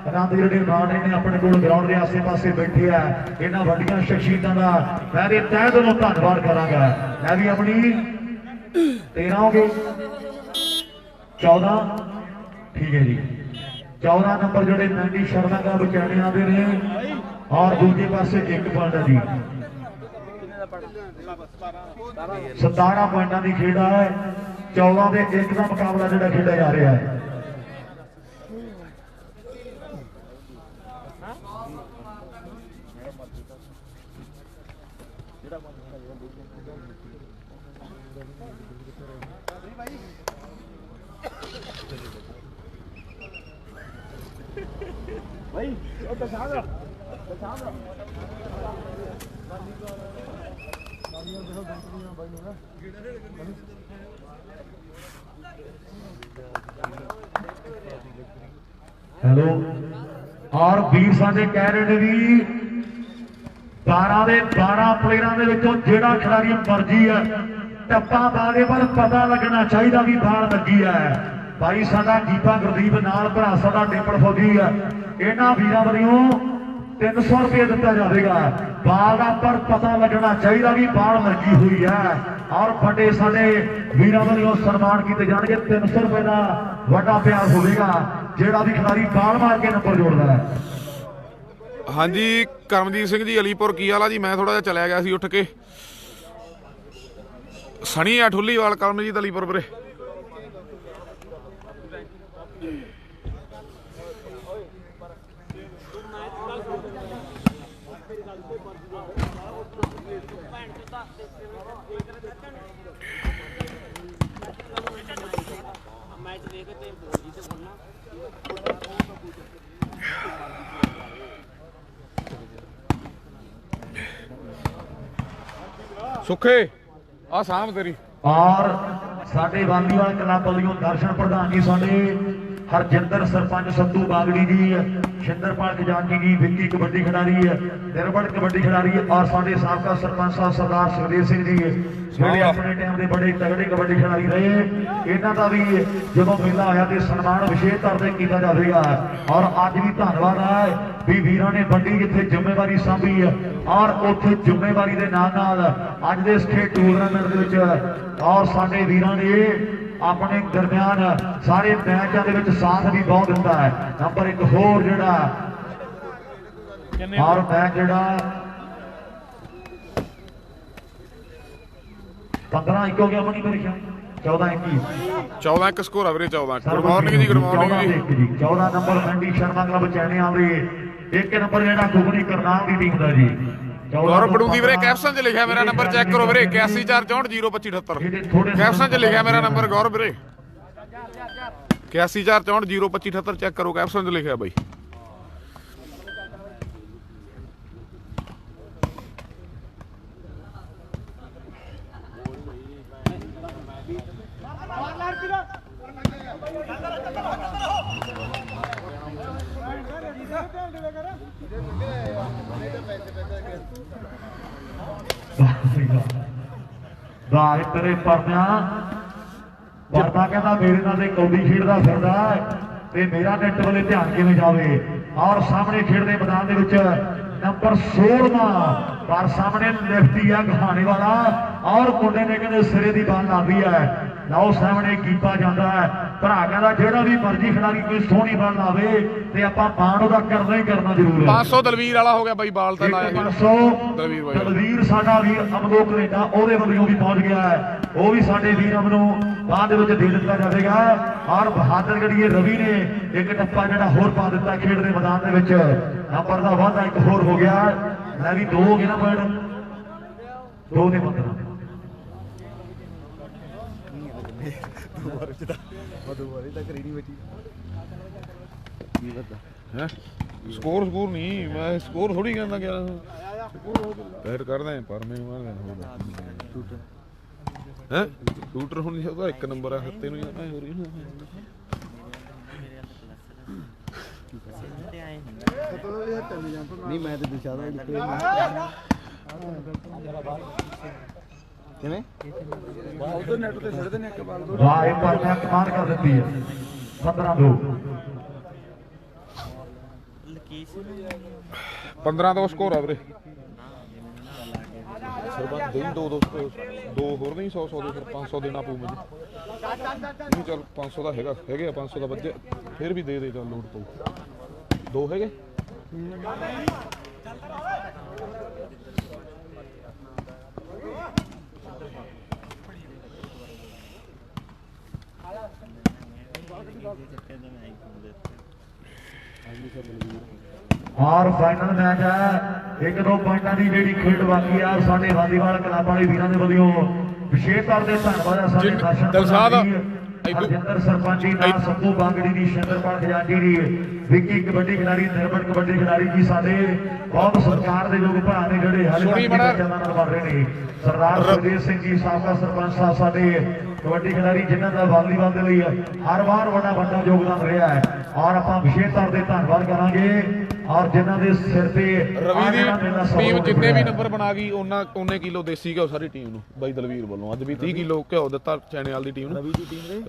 ਆਨੰਦ ਜਿਹੜੇ ਮਾਣ ਰਹੇ ਨੇ ਆਪਣੇ ਕੋਲ ਗਰਾਊਂਡ ਦੇ ਆਸੇ-ਪਾਸੇ ਬੈਠੇ ਆ ਇਹਨਾਂ ਵੱਡੀਆਂ ਸ਼ਖਸੀਅਤਾਂ ਦਾ ਮੈਂ ਦੇ ਤਹਿ ਦਿਲੋਂ ਧੰਨਵਾਦ ਕਰਾਂਗਾ। ਮੈਂ ਵੀ ਆਪਣੀ 13 ਹੋ ਗਏ 14 ਠੀਕ ਹੈ ਜੀ 14 ਨੰਬਰ ਜਿਹੜੇ ਮੈਂਡੀ ਸ਼ਰਮਾ ਦਾ ਬਚਾਣੇ ਆਉਂਦੇ ਨੇ ਔਰ ਦੂਜੇ ਪਾਸੇ 1 ਪੁਆਇੰਟ ਹੈ ਜੀ 17 ਪੁਆਇੰਟਾਂ ਦੀ ਖੇਡ ਹੈ। 14 ਦੇ 1 ਦਾ ਮੁਕਾਬਲਾ ਜਿਹੜਾ ਖੇਡਿਆ ਜਾ ਰਿਹਾ ਹੈ। ਭਾਈ ਉਹ ਦਸਾਂਗਾ ਹੈਲੋ ਔਰ ਵੀਰ ਸਾਡੇ ਕਹਿ ਰਹੇ ਨੇ ਵੀ 12 ਦੇ 12 ਪਲੇਅਰਾਂ ਦੇ ਵਿੱਚੋਂ ਜਿਹੜਾ ਖਿਡਾਰੀ ਮਰਜੀ ਹੈ ਟੱਪਾ ਪਾ ਦੇ, ਪਰ ਪਤਾ ਲੱਗਣਾ ਚਾਹੀਦਾ ਵੀ ਬਾਲ ਲੱਗੀ ਹੈ। ਭਾਈ ਸਾਡਾ ਦੀਪਾ ਗੁਰਦੀਪ ਨਾਲ ਭਰਾ ਸਾਡਾ ਡਿੰਪਲ ਫੌਜੀ ਆ, ਇਹਨਾਂ ਵੀਰਾਂ ਵੱਲੋਂ 300 ਰੁਪਏ ਦਿੱਤਾ ਜਾਵੇਗਾ ਬਾਲ ਦਾ, ਪਰ ਪਤਾ ਲੱਗਣਾ ਚਾਹੀਦਾ ਵੀ ਬਾਲ ਲੱਗੀ ਹੋਈ ਹੈ। ਔਰ ਵੱਡੇ ਸਾਡੇ ਵੀਰਾਂ ਵੱਲੋਂ ਸਨਮਾਨ ਕੀਤੇ ਜਾਣਗੇ। 300 ਰੁਪਏ ਦਾ ਵੱਡਾ ਪਿਆਰ ਹੋਵੇਗਾ ਜਿਹੜਾ ਵੀ ਖਿਡਾਰੀ ਬਾਲ ਮਾਰ ਕੇ ਨੰਬਰ ਜੋੜਦਾ ਹੈ। ਹਾਂਜੀ ਕਰਮਜੀਤ ਸਿੰਘ ਜੀ ਅਲੀਪੁਰ ਕੀ ਹਾਲ ਆ ਜੀ? ਮੈਂ ਥੋੜਾ ਜਿਹਾ ਚਲਿਆ ਗਿਆ ਸੀ ਉੱਠ ਕੇ। ਸਣੀ ਆ ਠੁੱਲੀਵਾਲ ਕਰਮਜੀਤ ਅਲੀਪੁਰ ਵੀਰੇ। ਸੁੱਖੇ ਆ ਸਾਂਭ ਤੇਰੀ। ਔਰ ਸਾਡੇ ਵਾਲੀਵਾਲ ਕਲੱਬ ਵੱਲੋਂ ਦਰਸ਼ਨ ਪ੍ਰਧਾਨ ਜੀ ਸਾਡੇ ਹਰਜਿੰਦਰ ਸਰਪੰਚ ਸੰਧੂ ਬਾਗੜੀ ਜੀ, ਸ਼ਿੰਦਰਪਾਲ ਖਜ਼ਾਨਜੀ ਜੀ, ਵਿੱਕੀ ਕਬੱਡੀ ਖਿਡਾਰੀ ਹੈ, ਨਿਰਵੜ ਕਬੱਡੀ ਖਿਡਾਰੀ ਹੈ, ਔਰ ਸਾਡੇ ਸਾਬਕਾ ਸਰਪੰਚ ਸਾਹਿਬ ਸਰਦਾਰ ਸੁਖਦੇਵ ਸਿੰਘ ਜੀ ਜਿਹੜੇ ਆਪਣੇ ਟਾਈਮ ਦੇ ਬੜੇ ਤਗੜੇ ਕਬੱਡੀ ਖਿਡਾਰੀ ਰਹੇ। ਇਹਨਾਂ ਦਾ ਵੀ ਜਦੋਂ ਮੇਲਾ ਹੋਇਆ ਤੇ ਸਨਮਾਨ ਵਿਸ਼ੇਸ਼ ਤੌਰ ਤੇ ਕੀਤਾ ਜਾਵੇਗਾ। ਔਰ ਅੱਜ ਵੀ ਧੰਨਵਾਦ ਹੈ ਵੀ ਵੀਰਾਂ ਨੇ ਵੱਡੀ ਜਿੱਥੇ ਜ਼ਿੰਮੇਵਾਰੀ ਸਾਂਭੀ ਹੈ ਔਰ ਉੱਥੇ ਜ਼ਿੰਮੇਵਾਰੀ ਦੇ ਨਾਲ ਨਾਲ ਅੱਜ ਦੇ ਸਟੇਟ ਟੂਰਨਾਮੈਂਟ ਦੇ ਵਿੱਚ ਔਰ ਸਾਡੇ ਵੀਰਾਂ ਨੇ ਆਪਣੇ ਦਰਮਿਆਨ ਸਾਰੇ ਮੈਚਾਂ ਦੇ ਵਿੱਚ ਸਾਥ ਵੀ ਬਹੁਤ ਦਿੱਤਾ ਹੈ। ਨੰਬਰ 1 ਹੋਰ ਜਿਹੜਾ ਔਰ ਮੈਚ ਜਿਹੜਾ 15-1 ਹੋ ਗਿਆ ਮਣੀ ਮੇਰੇ ਖਿਆਲ 14-1 ਸਕੋਰ ਆ ਵੀਰੇ। 14 ਗੁੱਡ ਮਾਰਨਿੰਗ ਜੀ, ਗੁੱਡ ਮਾਰਨਿੰਗ ਜੀ। 14 ਨੰਬਰ ਮੰਡੀ ਸ਼ਰਮਾ ਕਲੱਬ ਚੈਨੇ ਆਵਰੇ। 1 ਨੰਬਰ ਜਿਹੜਾ ਗੁਗਨੀ ਕਰਨਾਲ ਦੀ ਟੀਮ ਦਾ ਜੀ ਗੌਰਵ ਬੜੂੰਗੀ ਵੀਰੇ। ਕੈਪਸ਼ਨ 'ਚ ਲਿਖਿਆ ਮੇਰਾ ਨੰਬਰ ਚੈੱਕ ਕਰੋ ਵੀਰੇ 8146402578। ਕੈਪਸ਼ਨ 'ਚ ਲਿਖਿਆ ਮੇਰਾ ਨੰਬਰ ਗੌਰਵ ਵੀਰੇ 8146402578 ਚੈੱਕ ਕਰੋ। ਕੈਪਸ਼ਨ 'ਚ ਲਿਖਿਆ ਬਾਈ। ਵਾਹ ਤੇਰੇ ਪਰਦਿਆਂ ਪਰਦਾ ਕਹਿੰਦਾ ਮੇਰੇ ਨਾਲ ਤੇ ਕੌਡੀ ਖੇਡਦਾ ਫਿਰਦਾ ਤੇ ਮੇਰਾ ਨੈਟ ਵੱਲੇ ਧਿਆਨ ਕਿਵੇਂ ਜਾਵੇ। ਔਰ ਸਾਹਮਣੇ ਖੇਡਦੇ ਮੈਦਾਨ ਦੇ ਵਿੱਚ ਨੰਬਰ 16 ਪਰ ਸਾਹਮਣੇ ਲਿਫਟੀ ਆ ਗਹਾਣੇ ਵਾਲਾ ਔਰ ਮੁੰਡੇ ਨੇ ਕਹਿੰਦੇ ਸਿਰੇ ਦੀ ਬਾਲ ਲਾਦੀ ਹੈ। ਲਓ ਸਾਹਮਣੇ ਕੀਪਾ ਜਾਂਦਾ ਹੈ। ਭਰਾ ਕਹਿੰਦਾ ਜਿਹੜਾ ਵੀ ਮਰਜ਼ੀ ਖਿਡਾਰੀ ਕੋਈ ਸੋਹਣੀ ਬਾਲ ਲਾਵੇ ਤੇ ਆਪਾਂ ਮਾਣ ਉਹਦਾ ਕਰਨਾ ਹੀ ਕਰਨਾ ਜ਼ਰੂਰ ਹੈ। 500 ਦਲਵੀਰ ਵਾਲਾ ਹੋ ਗਿਆ ਬਾਈ ਬਾਲ ਤਾਂ ਲਾਇਆ 500 ਦਲਵੀਰ ਬਾਈ। ਦਲਵੀਰ ਸਾਡਾ ਵੀਰ ਅਮਲੋ ਕੈਨੇਡਾ ਉਹਦੇ ਵੱਲੋਂ ਵੀ ਪਹੁੰਚ ਗਿਆ ਹੈ। ਉਹ ਵੀ ਸਾਡੇ ਵੀਰ ਨੂੰ ਬਾਅਦ ਦੇ ਵਿੱਚ ਦੇ ਦਿੱਤਾ ਜਾਵੇਗਾ। ਔਰ ਬਹਾਦਰ ਗੜੀਏ ਰਵੀ ਨੇ ਇੱਕ ਟੱਪਾ ਜਿਹੜਾ ਹੋਰ ਪਾ ਦਿੱਤਾ ਖੇਡ ਦੇ ਮੈਦਾਨ ਦੇ ਵਿੱਚ। ਨੰਬਰ ਦਾ ਵਾਧਾ 1 ਹੋਰ ਹੋ ਗਿਆ। ਲੈ ਵੀ 2 ਹੋ ਗਏ ਨਾ ਪੁਆਇੰਟ 2 ਦੇ 15 ਹੈ ਸਕੋਰ ਨਹੀਂ ਮੈਂ ਸਕੋਰ ਥੋੜੀ ਕਹਿੰਦਾ 1100 ਬੈਟ ਕਰਦਾ ਪਰ ਮੈਨੂੰ ਮਾਰਦਾ ਹੈ ਸ਼ੂਟਰ ਹੁਣ ਉਹਦਾ 1 ਨੰਬਰ ਆ ਹੱਤੇ ਨੂੰ ਜਾਂਦਾ ਹੋ ਰਹੀ ਨਹੀਂ ਮੈਂ ਤੇ ਦਿਸ਼ਾ ਦਾ ਕਿਵੇਂ ਉਧਰ ਨੈਟ ਤੇ ਛੱਡਦੇ ਨੇ ਇੱਕ ਬਾਲ ਦੋ। ਵਾਹ ਇਹ ਪਰ ਨੇ ਕਮਾਲ ਕਰ ਦਿੱਤੀ ਹੈ 15-2 15 ਸਕੋਰ ਆ ਵੀਰੇ। ਸਰਬੰਦ ਦਿਨ 2 ਹੋਰ ਨਹੀਂ 100 ਦੇ ਫਿਰ 500 ਦੇਣਾ ਪਊ ਮੈਨੂੰ। ਨਹੀਂ ਚੱਲ 500 ਦਾ ਹੈਗੇ ਆ 500 ਦਾ ਵੱਜੇ ਫਿਰ ਵੀ ਦੇ ਚੱਲ ਲੋਡ ਪਊ 2 ਹੈਗੇ। ਔਰ ਫਾਈਨਲ ਮੈਚ ਹੈ 1-2 ਪੁਆਇੰਟਾਂ ਦੀ ਜਿਹੜੀ ਖੇਡ ਬਾਕੀ ਆ। ਸਾਡੇ ਵਾਲੀਵਾਲ ਕਲੱਬ ਵਾਲੇ ਵੀਰਾਂ ਦੇ ਵੱਲੋਂ ਵਿਸ਼ੇਸ਼ ਤੌਰ ਤੇ ਧੰਨਵਾਦ ਹੈ ਸਾਡੇ ਦਰਸ਼ਨ ਹਰਜਿੰਦਰ ਸਰਪੰਚੀ ਨਾਲ ਸੰਧੂ ਬਾਗੜੀ ਦੀ, ਸ਼ਿੰਦਰਪਾਲ ਖਜ਼ਾਨਜੀ ਦੀ, ਵਿੱਕੀ ਕਬੱਡੀ ਖਿਡਾਰੀ, ਨਿਰਮਲ ਕਬੱਡੀ ਖਿਡਾਰੀ ਜੀ ਸਾਡੇ ਬਹੁਤ ਸਤਿਕਾਰ ਦੇ ਯੋਗ ਭਰਾ ਨੇ ਜਿਹੜੇ ਹਾਲੇ ਤੱਕ ਚੱਲਣ ਬਣ ਰਹੇ ਨੇ। ਸਰਦਾਰ ਸੁਖਦੇਵ ਸਿੰਘ ਜੀ ਸਾਬਕਾ ਸਰਪੰਚ ਸਾਹਿਬ ਸਾਡੇ ਕਬੱਡੀ ਖਿਡਾਰੀ ਜਿਨ੍ਹਾਂ ਦਾ ਵਾਲੀਬਾਲ ਦੇ ਲਈ ਹਰ ਵਾਰ ਵੱਡਾ ਯੋਗਦਾਨ ਰਿਹਾ ਹੈ। ਔਰ ਆਪਾਂ ਵਿਸ਼ੇਸ਼ ਤੌਰ ਤੇ ਧੰਨਵਾਦ ਕਰਾਂਗੇ ਔਰ ਜਿਨ੍ਹਾਂ ਦੇ ਸਿਰ ਤੇ ਰਵੀ ਦੀ ਟੀਮ ਜਿੰਨੇ ਵੀ ਨੰਬਰ ਬਣਾ ਗਈ ਉਹਨੇ ਕਿਲੋ ਦੇਸੀ ਘਿਓ ਸਾਰੀ ਟੀਮ ਨੂੰ ਬਾਈ ਦਲਵੀਰ ਵੱਲੋਂ ਅੱਜ ਵੀ 30 ਕਿਲੋ ਘਿਓ ਦਿੱਤਾ ਚੈਨੇਵਾਲ ਦੀ ਟੀਮ ਨੂੰ।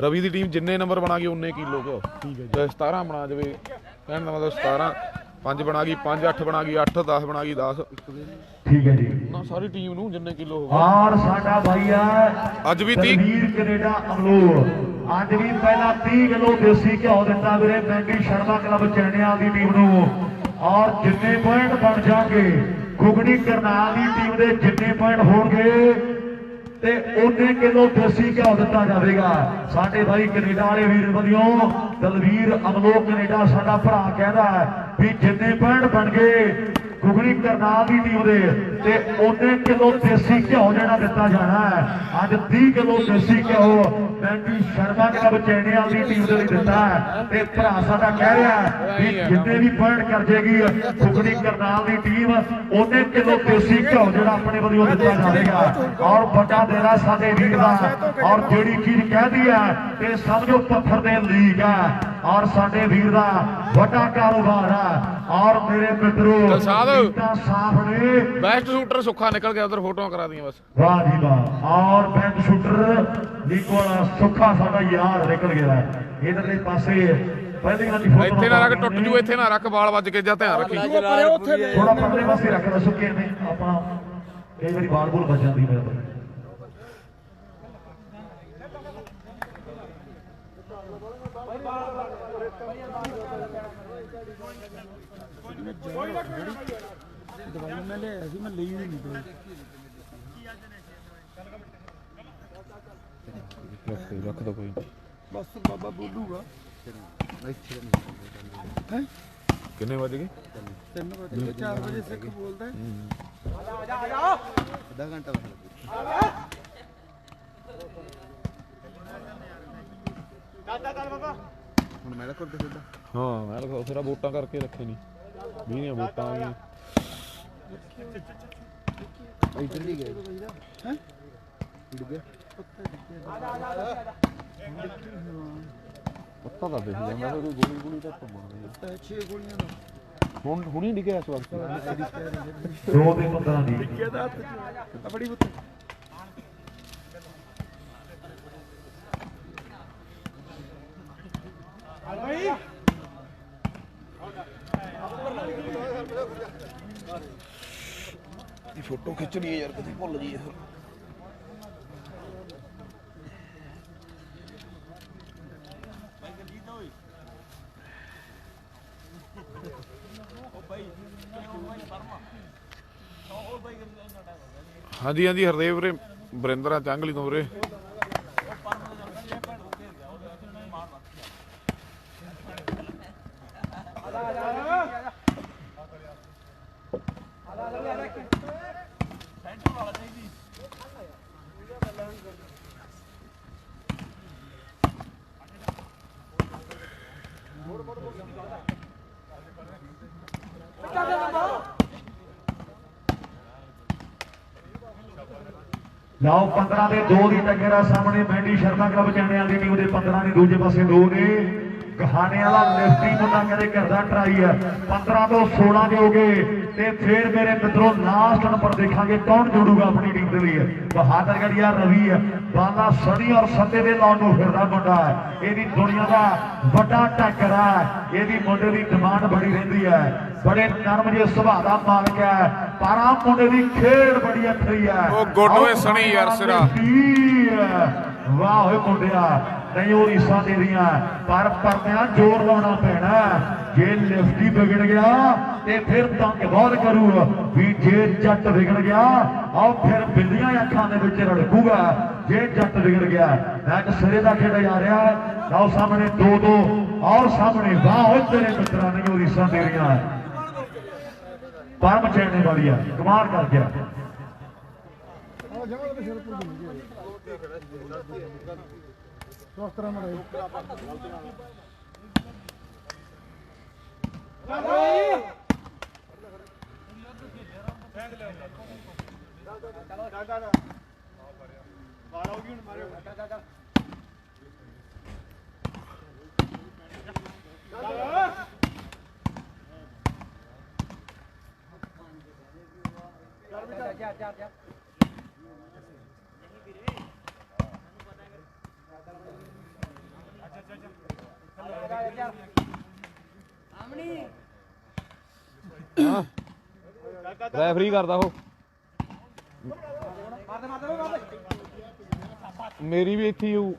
ਰਵੀ ਦੀ ਟੀਮ ਜਿੰਨੇ ਨੰਬਰ ਬਣਾ ਗਈ ਉਹਨੇ ਕਿਲੋ ਘਿਓ। ਠੀਕ ਹੈ ਜੀ। 17 ਬਣਾ ਜਾਵੇ ਕਹਿਣ ਦਾ ਮਤਲਬ 17 5 ਬਣਾ ਗਈ 5 8 ਬਣਾ ਗਈ 8 10 ਬਣਾ ਗਈ 10। ਠੀਕ ਹੈ ਜੀ। ਨਾ ਸਾਰੀ ਟੀਮ ਨੂੰ ਜਿੰਨੇ ਕਿਲੋ ਹੋ ਔਰ ਸਾਡਾ ਭਾਈ ਹੈ ਅੱਜ ਵੀ 30 ਵੀਰ ਕੈਨੇਡਾ ਅਮਲੂਰ ਅੱਜ ਵੀ ਪਹਿਲਾਂ 30 ਕਿਲੋ ਦੇਸੀ ਘਿਓ ਦਿੱਤਾ ਵੀਰੇ ਮੈਂਡੀ ਸ਼ਰਮਾ ਕਲੱਬ ਚੈਨਿਆਲ ਦੀ ਟੀਮ ਨੂੰ। ਔਰ ਜਿੰਨੇ ਪੁਆਇੰਟ ਬਣ ਜਾਣਗੇ ਗੁਗੜੀ ਕਰਨਾਲ ਦੀ ਟੀਮ ਦੇ ਜਿੰਨੇ ਪੁਆਇੰਟ ਹੋਣਗੇ ਤੇ ਉਹਨੇ ਕਿਲੋ ਦੇਸੀ ਘਿਓ ਦਿੱਤਾ ਜਾਵੇਗਾ। ਸਾਡੇ ਭਾਈ ਕੈਨੇਡਾ ਵਾਲੇ ਵੀਰ ਵੱਲੋਂ ਦਲਵੀਰ ਅਮਲੋ ਕੈਨੇਡਾ ਸਾਡਾ ਭਰਾ ਕਹਿੰਦਾ ਵੀ ਜਿੰਨੇ ਪੁਆਇੰਟ ਬਣ ਗਏ ਗੁਗੜੀ ਕਰਨਾਲ ਦੀ ਟੀਮ ਦੇ ਤੇ ਉਹਨੇ ਕਿਲੋ ਦੇਸੀ ਘਿਓ ਜਿਹੜਾ ਦਿੱਤਾ ਜਾਣਾ ਹੈ। ਅੱਜ 30 ਕਿਲੋ ਦੇਸੀ ਘਿਓ ਮੈਂਡੀ ਸ਼ਰਮਾ ਕਲੱਬ ਚੈਨਿਆਲ ਦੀ ਟੀਮ ਦੇ ਲਈ ਦਿੱਤਾ ਹੈ ਤੇ ਭਰਾ ਸਾਡਾ ਕਹਿ ਰਿਹਾ ਵੀ ਜਿੰਨੇ ਵੀ ਪੁਆਇੰਟ ਕਰ ਜੇਗੀ ਗੁਗੜੀ ਕਰਨਾਲ ਦੀ ਟੀਮ ਉਹਨੇ ਕਿਲੋ ਦੇਸੀ ਘਿਓ ਜਿਹੜਾ ਆਪਣੇ ਵੱਲੋਂ ਦਿੱਤਾ ਜਾਵੇਗਾ। ਔਰ ਵੱਡਾ ਦੇਣਾ ਸਾਡੇ ਵੀਰ ਦਾ ਔਰ ਜਿਹੜੀ ਚੀਜ਼ ਕਹਿਦੀ ਹੈ ਤੇ ਸਮਝੋ ਪੱਥਰ ਦੇ ਲੀਕ ਹੈ ਔਰ ਸਾਡੇ ਵੀਰ ਦਾ ਵੱਡਾ ਕਾਰੋਬਾਰ ਹੈ। ਔਰ ਮੇਰੇ ਮਿੱਤਰੋ ਸਾਫ ਨੇ ਬੈਸਟ ਸ਼ੂਟਰ ਸੁੱਖਾ ਨਿਕਲ ਗਿਆ ਉਧਰ ਫੋਟੋਆਂ ਕਰਾ ਦੀਆਂ ਬਸ। ਵਾਹ ਜੀ ਵਾਹ। ਔਰ ਬੈਸਟ ਸ਼ੂਟਰ ਨਿਕੋਲਾ ਸੁੱਖਾ ਸਾਡਾ ਯਾਰ ਨਿਕਲ ਗਿਆ ਇਧਰਲੇ ਪਾਸੇ ਪਹਿਲੀਆਂ ਦੀ ਫੋਟੋ ਇੱਥੇ ਨਾ ਰੱਖ ਟੁੱਟ ਜੂ ਇੱਥੇ ਨਾ ਰੱਖ ਬਾਲ ਵੱਜ ਕੇ ਜਾਂ ਧਿਆਨ ਰੱਖੀ ਥੋੜਾ ਪਰਲੇ ਪਾਸੇ ਰੱਖਦਾ ਸੁੱਕੇ ਨੇ ਆਪਣਾ ਕਈ ਵਾਰੀ ਬਾਲ ਬੋਲ ਵੱਜ ਜਾਂਦੀ ਮੇਰੇ ਤੋਂ। ਦਵਾਈ ਮੈਂ ਲਿਆਇਆ ਸੀ ਮੈਂ ਲਈ ਨਹੀਂ ਕੋਈ ਰੱਖ ਦੋ ਕੋਈ ਬਸ ਬਾਬਾ ਬੋਲੂਗਾ। ਹੈ ਕਿੰਨੇ ਵਜ ਗਏ 3 ਵਜੇ 4 ਵਜੇ ਸਿੱਖ ਬੋਲਦਾ ਅੱਧਾ ਘੰਟਾ ਹੁਣ ਮੈਂ ਕੋਲ ਤੇ ਸਿੱਧਾ ਹਾਂ ਮੈਂ ਲਗਾ ਫਿਰ ਵੋਟਾਂ ਕਰਕੇ ਰੱਖੇ ਨਹੀਂ 20 ਵੋਟਾਂ ਆ ਗਈਆਂ। ਇੱਧਰ ਨਹੀਂ ਗਏ ਹੈ ਡੁੱਬ ਗਿਆ ਪੱਤਾ ਤਾਂ ਦੇਖ ਜਾਂਦਾ ਕੋਈ ਗੋਲੀ ਤਾਂ ਮਾਰਦੇ 6 ਗੋਲੀਆਂ ਦਾ ਹੁਣ ਹੁਣੀ ਡਿੱਗਿਆ ਇਸ ਵਕਤ 2 ਤੇ 15 ਦੀ ਡਿੱਗਿਆ ਦਾ ਹੱਥ ਚ ਬੜੀ ਬੁੱਤ ਇਹ ਫੋਟੋ ਖਿੱਚਣੀ ਹੈ ਯਾਰ ਕਿਤੇ ਭੁੱਲ ਗਈ ਫਿਰ। ਹਾਂਜੀ ਹਾਂਜੀ ਹਰਦੇਵ ਵੀਰੇ ਬਰਿੰਦਰਾ ਚੰਗਲੀ ਤੋਂ ਵੀਰੇ। ਲਓ 15 ਦੇ 2 ਦੀ ਟੱਕਰ ਆ ਸਾਹਮਣੇ ਮੈਂਡੀ ਸ਼ਰਮਾ ਕਲੱਬ ਚੈਨਿਆਲ ਦੀ ਟੀਮ ਦੇ 15 ਦੇ ਦੂਜੇ ਪਾਸੇ 2 ਨੇ ਕਹਾਣੇ ਵਾਲਾ ਲਿਫਟੀ ਮੁੰਡਾ ਕਰੇ ਕਰਦਾ ਟਰਾਈ ਹੈ 15 ਤੋਂ 16 ਦੇ ਹੋ ਗਏ ਤੇ ਫਿਰ ਮੇਰੇ ਮਿੱਤਰੋ ਲਾਸਟ ਨੰਬਰ ਦੇਖਾਂਗੇ ਕੌਣ ਜੋੜੂਗਾ ਆਪਣੀ ਟੀਮ ਦੇ ਲਈ ਬਹਾਦਰ ਗੜੀਆ ਰਵੀ ਹੈ ਬਾਲਾ ਸਣੀ ਔਰ ਸੱਤੇ ਦੇ ਲਾਉਣ ਨੂੰ ਫਿਰਦਾ ਮੁੰਡਾ ਹੈ ਇਹਦੀ ਦੁਨੀਆ ਦਾ ਵੱਡਾ ਟੱਕਰ ਹੈ ਇਹਦੀ ਮੁੰਡੇ ਦੀ ਡਿਮਾਂਡ ਬੜੀ ਰਹਿੰਦੀ ਹੈ ਬੜੇ ਨਰਮ ਜਿਹੇ ਸੁਭਾਅ ਦਾ ਮਾਲਕ ਹੈ ਪਰ ਆ ਮੁੰਡੇ ਦੀ ਖੇਡ ਬੜੀ ਅੱਥਰੀ ਹੈ ਉਹ ਗੋਡਵੇ ਸਣੀ ਯਾਰ ਸਿਰਾ ਵਾਹ ਹੋਏ ਮੁੰਡਿਆ ਨਹੀਂ ਉਹ ਰੀਸਾਂ ਤੇਰੀਆਂ ਪਰ ਪਰਦਿਆਂ ਜ਼ੋਰ ਲਾਉਣਾ ਪੈਣਾ ਜੇ ਲਿਫਟੀ ਵਿਗੜ ਗਿਆ ਤੇ ਫਿਰ ਤੰਗ ਬਹੁਤ ਕਰੂ ਵੀ ਜੇ ਜੱਟ ਵਿਗੜ ਗਿਆ ਆਓ ਫਿਰ ਬਿੰਦੀਆਂ ਅੱਖਾਂ ਦੇ ਵਿੱਚ ਰੜਕੂਗਾ ਜੇ ਜੱਟ ਵਿਗੜ ਗਿਆ ਮੈਚ ਸਿਰੇ ਦਾ ਖੇਡਿਆ ਜਾ ਰਿਹਾ ਲਓ ਸਾਹਮਣੇ 2-2 ਔਰ ਸਾਹਮਣੇ ਵਾਹ ਹੋਏ ਤੇਰੇ ਮਿੱਤਰਾਂ ਨਹੀਂ ਉਹ ਰੀਸਾਂ ਤੇਰੀਆਂ ਪਰਮ ਚੈਣੇ ਵਾਲੀ ਆ ਕਮਾਲ ਕਰ ਗਿਆ ਸਵਸਤਰਾ ਮੜੇ ਰੈਫਰੀ ਕਰਦਾ ਉਹ ਮੇਰੀ ਵੀ ਇੱਥੇ ਹੀ ਹੋਊ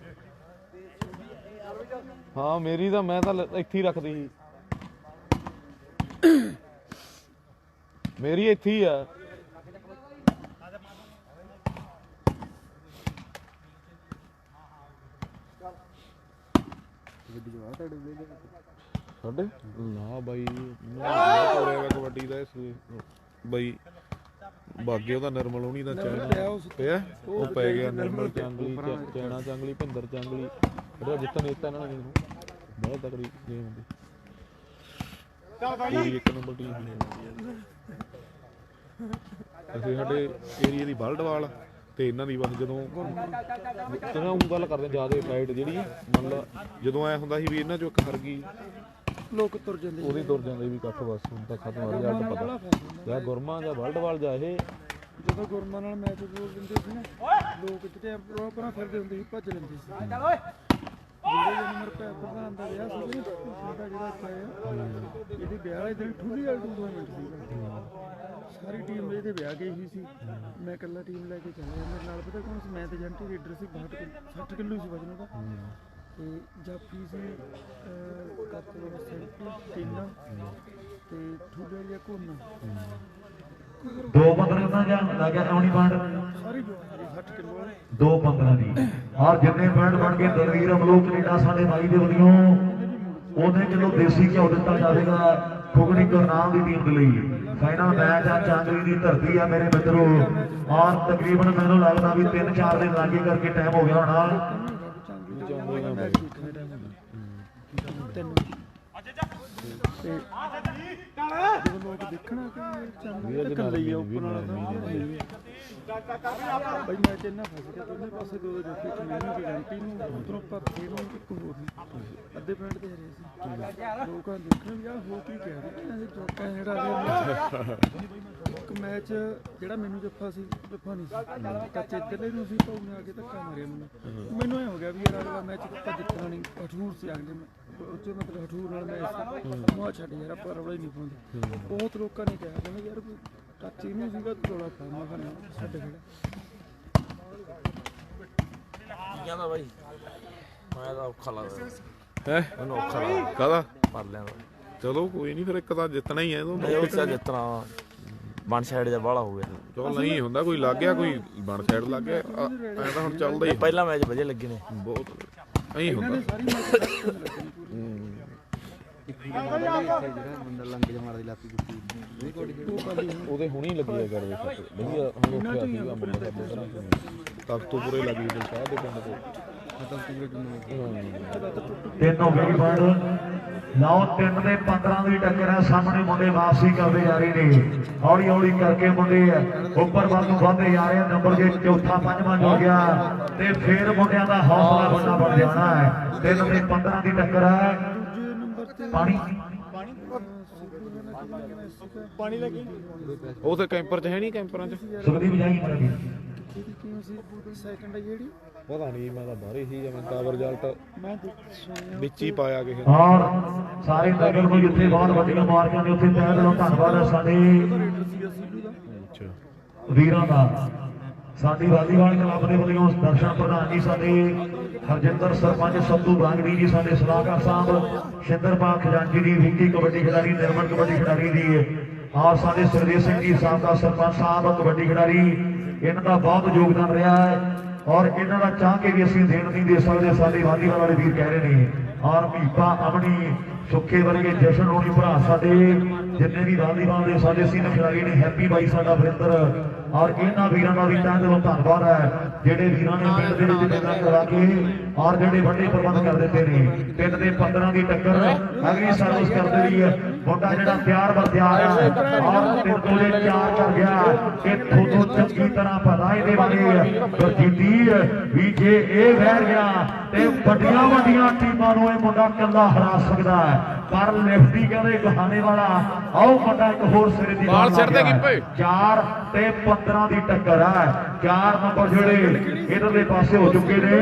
ਹਾਂ ਮੇਰੀ ਤਾਂ ਮੈਂ ਤਾਂ ਇੱਥੇ ਹੀ ਰੱਖਦੀ ਸੀ ਮੇਰੀ ਇੱਥੇ ਹੀ ਆ ਸਾਡੇ ਨਾ ਬਾਈ ਤੋੜਿਆ ਕਬੱਡੀ ਦਾ ਬਾਈ ਬਾਗੇ ਉਹਦਾ ਨਿਰਮਲ ਹੋਣੀ ਦਾ ਚੈਨਾ ਪਿਆ ਉਹ ਪੈ ਗਿਆ ਨਿਰਮਲ ਚੰਗਲੀ ਚੈਨਾ ਚੰਗਲੀ ਭਿੰਦਰ ਚੰਗਲੀ ਇਹਦਾ ਜਿੱਤਣ ਦਿੱਤਾ ਇਹਨਾਂ ਨੇ ਬਹੁਤ ਤਕੜੀ ਗੇਮ ਹੁੰਦੀ ਪੂਰੀ ਇੱਕ ਨੰਬਰ ਟੀਮ ਅਸੀਂ ਸਾਡੇ ਏਰੀਏ ਦੀ ਬਲਡਵਾਲ ਤੇ ਇਹਨਾਂ ਦੀ ਬਸ ਜਦੋਂ ਤੇਰਾ ਉਹ ਗੱਲ ਕਰਦੇ ਜ਼ਿਆਦਾ ਫਾਈਟ ਜਿਹੜੀ ਮੰਨ ਲਾ ਜਦੋਂ ਐ ਹੁੰਦਾ ਸੀ ਵੀ ਇਹਨਾਂ ਚੋਂ ਇੱਕ ਹਰ ਗਈ ਲੋਕ ਤੁਰ ਜਾਂਦੇ ਉਹਦੇ ਤੁਰ ਜਾਂਦੇ ਵੀ ਇਕੱਠ ਬਸ ਹੁਣ ਤਾਂ ਖਤਮ ਹੋ ਗਿਆ ਅੱਜ ਪਤਾ ਜਾਂ ਗੁਰਮਾ ਜਾਂ ਵਰਲਡਵਾਲ ਜਾਂ ਇਹ ਜਦੋਂ ਗੁਰਮਾ ਨਾਲ ਮੈਚ ਬੋਲ ਦਿੰਦੇ ਸੀ ਨਾ ਲੋਕ ਕਿਤੇ ਪਰਾਂ ਫਿਰਦੇ ਹੁੰਦੇ ਸੀ ਭੱਜ ਲੈਂਦੇ ਸੀ ਜਿਹੜੇ ਨੰਬਰ ਪ੍ਰਧਾਨ ਦਾ ਵਿਆਹ ਸੀ ਸਾਡਾ ਜਿਹੜਾ ਚਾਇਆ ਇਹਦੇ ਵਿਆਹ ਵਾਲੇ ਦਿਨ ਠੁੱਲੀ ਵਾਲੀ ਟੂਰਨਾਮੈਂਟ ਸੀ ਸਾਰੀ ਟੀਮ ਇਹਦੇ ਵਿਆਹ ਗਈ ਹੀ ਸੀ ਮੈਂ ਇਕੱਲਾ ਟੀਮ ਲੈ ਕੇ ਚੱਲਿਆ ਮੇਰੇ ਨਾਲ ਪਤਾ ਕੌਣ ਸੀ ਮੈਂ ਤੇ ਜੰਟੀ ਲੀਡਰ ਸੀ 60 ਕਿਲੋ ਸੀ ਵਜਨ ਉਹਦਾ ਤੇ ਜਾਫੀ ਸੀ ਕਾਤੇ ਦਾ ਸੈਂਟਰ ਟੀਨਾ ਤੇ ਠੁੱਲੇ ਵਾਲੀ ਕੋਨਾ ਦੋ 15 ਦਾ ਜਾਂ ਲੱਗਿਆ ਐਉਣੀ ਬਾਂਡ ਸਾਰੀ 60 ਕਿਲੋ ਵਾਲੇ ਦੋ 15 ਦੀ ਔਰ ਜਿੰਨੇ ਪੁਆਇੰਟ ਬਣ ਕੇ ਦਲਵੀਰ ਅਮਲੋਕ ਕੈਨੇਡਾ ਸਾਡੇ ਭਾਈ ਦੇ ਵੱਲੋਂ ਉਹਨੇ ਕਿਲੋ ਦੇਸੀ ਘਿਓ ਦਿੱਤਾ ਜਾਵੇਗਾ ਖੁਗਣੀ ਗੁਰਨਾਮ ਦੀ ਟੀਮ ਦੇ ਲਈ ਫਾਈਨਲ ਮੈਚ ਆ ਚਾਂਗਲੀ ਦੀ ਧਰਤੀ ਆ ਮੇਰੇ ਮਿੱਤਰੋ ਔਰ ਤਕਰੀਬਨ ਮੈਨੂੰ ਲੱਗਦਾ ਵੀ 3-4 ਦਿਨ ਲਾਗੇ ਕਰਕੇ ਟਾਈਮ ਹੋ ਗਿਆ ਹੋਣਾ ਤੇ ਜਦੋਂ ਲੋਕ ਦੇਖਣਾ ਕਿ ਚੰਨ ਕੱਲੇ ਹੀ ਆ ਉੱਪਰ ਵਾਲਾ ਬਈ ਮੈਂ ਤੇ ਨਾ ਫਸ ਗਿਆ ਦੋਨੇ ਪਾਸੇ ਦੋ ਦੇਖੇ ਕਿ ਮੈਨੂੰ ਕਿ ਗੰਟੀ ਨੂੰ ਉਧਰੋਂ ਪੱਕੇ ਨੂੰ ਇੱਕ ਹੋਰ ਅੱਧੇ ਪੁਆਇੰਟ ਤੇ ਹਰੇ ਸੀ ਲੋਕਾਂ ਦੇਖਣਾ ਵੀ ਆ ਹੋ ਕੀ ਕਹਿ ਰਹੇ ਨੇ ਜੋਕਾਂ ਜਿਹੜਾ ਇੱਕ ਮੈਚ ਜਿਹੜਾ ਮੈਨੂੰ ਜੱਫਾ ਸੀ ਜੱਫਾ ਨਹੀਂ ਸੀ ਕੱਚੇ ਇੱਧਰਲੇ ਨੂੰ ਸੀ ਪਾਉਣੇ ਆ ਕੇ ਧੱਕਾ ਮਾਰਿਆ ਮੈਨੂੰ ਇਹ ਹੋ ਗਿਆ ਵੀ ਯਾਰ ਅਗਲਾ ਮੈਚ ਆਪਾਂ ਜਿੱਤਣਾ ਨਹੀਂ ਹਠੂਰ ਸੀ ਅਗਲੇ ਉੱਚੇ ਮਤਲਬ ਹਠੂਰ ਨਾਲ ਮੈਚ ਮੋਹ ਛੱਡ ਯਾਰ ਆਪਾਂ ਰੌਲਾ ਹੀ ਨਹੀਂ ਪਾਉਂਦੇ ਬਹੁਤ ਲੋਕਾਂ ਨੇ ਕਿਹਾ ਕਹਿੰਦੇ ਯਾਰ ਕੋਈ ਟੱਚ ਹੀ ਨਹੀਂ ਸੀਗਾ ਰੌਲਾ ਪਾਉਣਾ ਖਾਣਾ ਛੱਡ ਖੜਾ ਕਹਿੰਦਾ ਬਾਈ ਮੈਂ ਤਾਂ ਔਖਾ ਲੱਗਦਾ ਹੈ ਮੈਨੂੰ ਔਖਾ ਲੱਗਦਾ ਕਾਹਦਾ ਪਰ ਲਿਆ ਚਲੋ ਕੋਈ ਨਹੀਂ ਫਿਰ ਇੱਕ ਤਾਂ ਜਿੱਤਣਾ ਹੀ ਹੈ ਨਹੀਂ ਉਹ ਤਾਂ ਜਿੱਤਣਾ ਵਨ ਸਾਈਡ ਜਾਂ ਬਾਹਲਾ ਹੋ ਗਿਆ ਚਲ ਨਹੀਂ ਹੁੰਦਾ ਕੋਈ ਲੱਗ ਗਿਆ ਕੋਈ ਬਣ ਸਾਈਡ ਲੱਗ ਗਿਆ ਐ ਤਾਂ ਹੁਣ ਚੱਲਦਾ ਹੀ ਪਹਿਲਾ ਮੈਚ ਵਧੀਆ ਲੱਗੇ ਨੇ ਬਹੁਤ ਐਂ ਹੁੰਦਾ ਸਾਰੀ ਮੈਚ ਉਹਦੇ ਹੁਣੀ ਲੱਗੀ ਕਰਦੇ ਵਧੀਆ ਹੁਣ ਉੱਠਿਆ ਸੀਗਾ ਮੁੰਡਾ ਤਖਤੂਪੁਰੇ ਲੱਗੀ ਤੇ ਸ਼ਾਹ ਦੇ ਪਿੰਡ ਤੋਂ ਤਿੰਨ ਹੋ ਗਏ ਪੁਆਇੰਟ ਲਓ 3 ਤੇ 15 ਦੀ ਟੱਕਰ ਹੈ ਸਾਹਮਣੇ ਮੁੰਡੇ ਵਾਪਸੀ ਕਰਦੇ ਜਾ ਰਹੇ ਨੇ ਹੌਲੀ ਹੌਲੀ ਕਰਕੇ ਮੁੰਡੇ ਉੱਪਰ ਵੱਲ ਨੂੰ ਵਧਦੇ ਜਾ ਰਹੇ ਨੰਬਰ ਜੇ ਚੌਥਾ ਪੰਜਵਾਂ ਹੋ ਗਿਆ ਤੇ ਫੇਰ ਮੁੰਡਿਆਂ ਦਾ ਹੌਸਲਾ ਵੱਡਾ ਬਣ ਜਾਣਾ ਹੈ 3 ਤੇ 15 ਦੀ ਟੱਕਰ ਹੈ ਪਾਣੀ ਲੈ ਕੇ ਉਹ ਤੇ ਕੈਂਪਰ ਚ ਹੈ ਨਹੀਂ ਕੈਂਪਰਾਂ ਚ ਸੁਖਦੀਪ ਜਾਈ ਮਾਰੀ ਕਿਉਂ ਸੀ ਸੈਕੰਡ ਜਿਹੜੀ ਪਤਾ ਨਹੀਂ ਮੈਂ ਤਾਂ ਬਾਹਰ ਹੀ ਸੀ ਜਾਂ ਤਾਂ ਰਿਜ਼ਲਟ ਮੈਂ ਦੇਖਿਆ ਵਿੱਚ ਹੀ ਪਾਇਆ ਕਿਸੇ ਔਰ ਸਾਰੇ ਨਗਰ ਨੂੰ ਜਿੱਥੇ ਬਹੁਤ ਵੱਡੀਆਂ ਮਾਰਕਾਂ ਨੇ ਉੱਥੇ ਤਹਿ ਦਿਲੋਂ ਧੰਨਵਾਦ ਹੈ ਸਾਡੇ ਅੱਛਾ ਵੀਰਾਂ ਦਾ ਸਾਡੀ ਵਾਲੀਬਾਲ ਕਲੱਬ ਦੇ ਵੱਲੋਂ ਦਰਸ਼ਨ ਪ੍ਰਧਾਨ ਜੀ ਸਾਡੇ ਹਰਜਿੰਦਰ ਸਰਪੰਚ ਸੰਧੂ ਬਾਗੜੀ ਜੀ ਸਾਡੇ ਸਲਾਹਕਾਰ ਸਾਹਿਬ ਸ਼ਿੰਦਰਪਾਲ ਖਜ਼ਾਨਜੀ ਦੀ ਵਿੱਕੀ ਕਬੱਡੀ ਖਿਡਾਰੀ ਨਿਰਮਲ ਕਬੱਡੀ ਖਿਡਾਰੀ ਦੀ ਔਰ ਸਾਡੇ ਸੁਰਜੀਤ ਸਿੰਘ ਜੀ ਸਾਬਕਾ ਸਰਪੰਚ ਸਾਹਿਬ ਕਬੱਡੀ ਖਿਡਾਰੀ ਇਹਨਾਂ ਦਾ ਬਹੁਤ ਯੋਗਦਾਨ ਰਿਹਾ ਹੈ ਔਰ ਇਹਨਾਂ ਦਾ ਚਾਹ ਕੇ ਵੀ ਅਸੀਂ ਦੇਣ ਨਹੀਂ ਦੇ ਸਕਦੇ ਸਾਡੇ ਵਾਲੀਬਾਲ ਵਾਲੇ ਵੀਰ ਕਹਿ ਰਹੇ ਨੇ ਔਰ ਮੀਪਾ ਅਮਣੀ ਸੁੱਖੇ ਵਰਗੇ ਜਸ਼ਨ ਹੋਣੀ ਭਰਾ ਸਾਡੇ ਜਿੰਨੇ ਵੀ ਵਾਲੀਬਾਲ ਦੇ ਸਾਡੇ ਸੀਨੀਅਰ ਖਿਡਾਰੀ ਨੇ ਹੈਪੀ ਬਾਈ ਸਾਡਾ ਵਰਿੰਦਰ ਔਰ ਇਹਨਾਂ ਵੀਰਾਂ ਦਾ ਵੀ ਤਹਿ ਦਿਲੋਂ ਧੰਨਵਾਦ ਹੈ ਜਿਹੜੇ ਵੀਰਾਂ ਨੇ ਪਿੰਡ ਦੇ ਵਿੱਚ ਮੇਲਾ ਕਰਾ ਕੇ ਔਰ ਜਿਹੜੇ ਵੱਡੇ ਪ੍ਰਬੰਧ ਕਰ ਦਿੱਤੇ ਨੇ 3 ਤੇ 15 ਦੀ ਟੱਕਰ ਅਗਲੀ ਸਰਵਿਸ ਕਰਦੇ ਲਈ ਮੁੰਡਾ ਜਿਹੜਾ ਤਿਆਰ ਬਰ ਤਿਆਰ ਹੈ ਔਰ 3 ਕੋਲੇ 4 ਕਰ ਗਿਆ ਕਿ ਤੁਹਾਨੂੰ ਚੰਗੀ ਤਰ੍ਹਾਂ ਪਤਾ ਇਹਦੇ ਬਾਰੇ ਗੁਰਜੀਤੀ ਵੀ ਜੇ ਇਹ ਵਹਿ ਗਿਆ ਤੇ ਵੱਡੀਆਂ ਵੱਡੀਆਂ ਟੀਮਾਂ ਨੂੰ ਇਹ ਮੁੰਡਾ ਇਕੱਲਾ ਹਰਾ ਸਕਦਾ ਹੈ ਪਰ ਲਿਫਟੀ ਕਹਿੰਦੇ ਗਹਾਣੇ ਵਾਲਾ ਆਓ ਮੁੰਡਾ ਇੱਕ ਹੋਰ ਸਿਰੇ ਦੀ ਬਾਲ ਸਿਰ ਤੇ ਕੀਪੇ 4 ਤੇ 15 ਦੀ ਟੱਕਰ ਹੈ 4 ਨੰਬਰ ਜਿਹੜੇ ਇਧਰਲੇ ਪਾਸੇ ਹੋ ਚੁੱਕੇ ਨੇ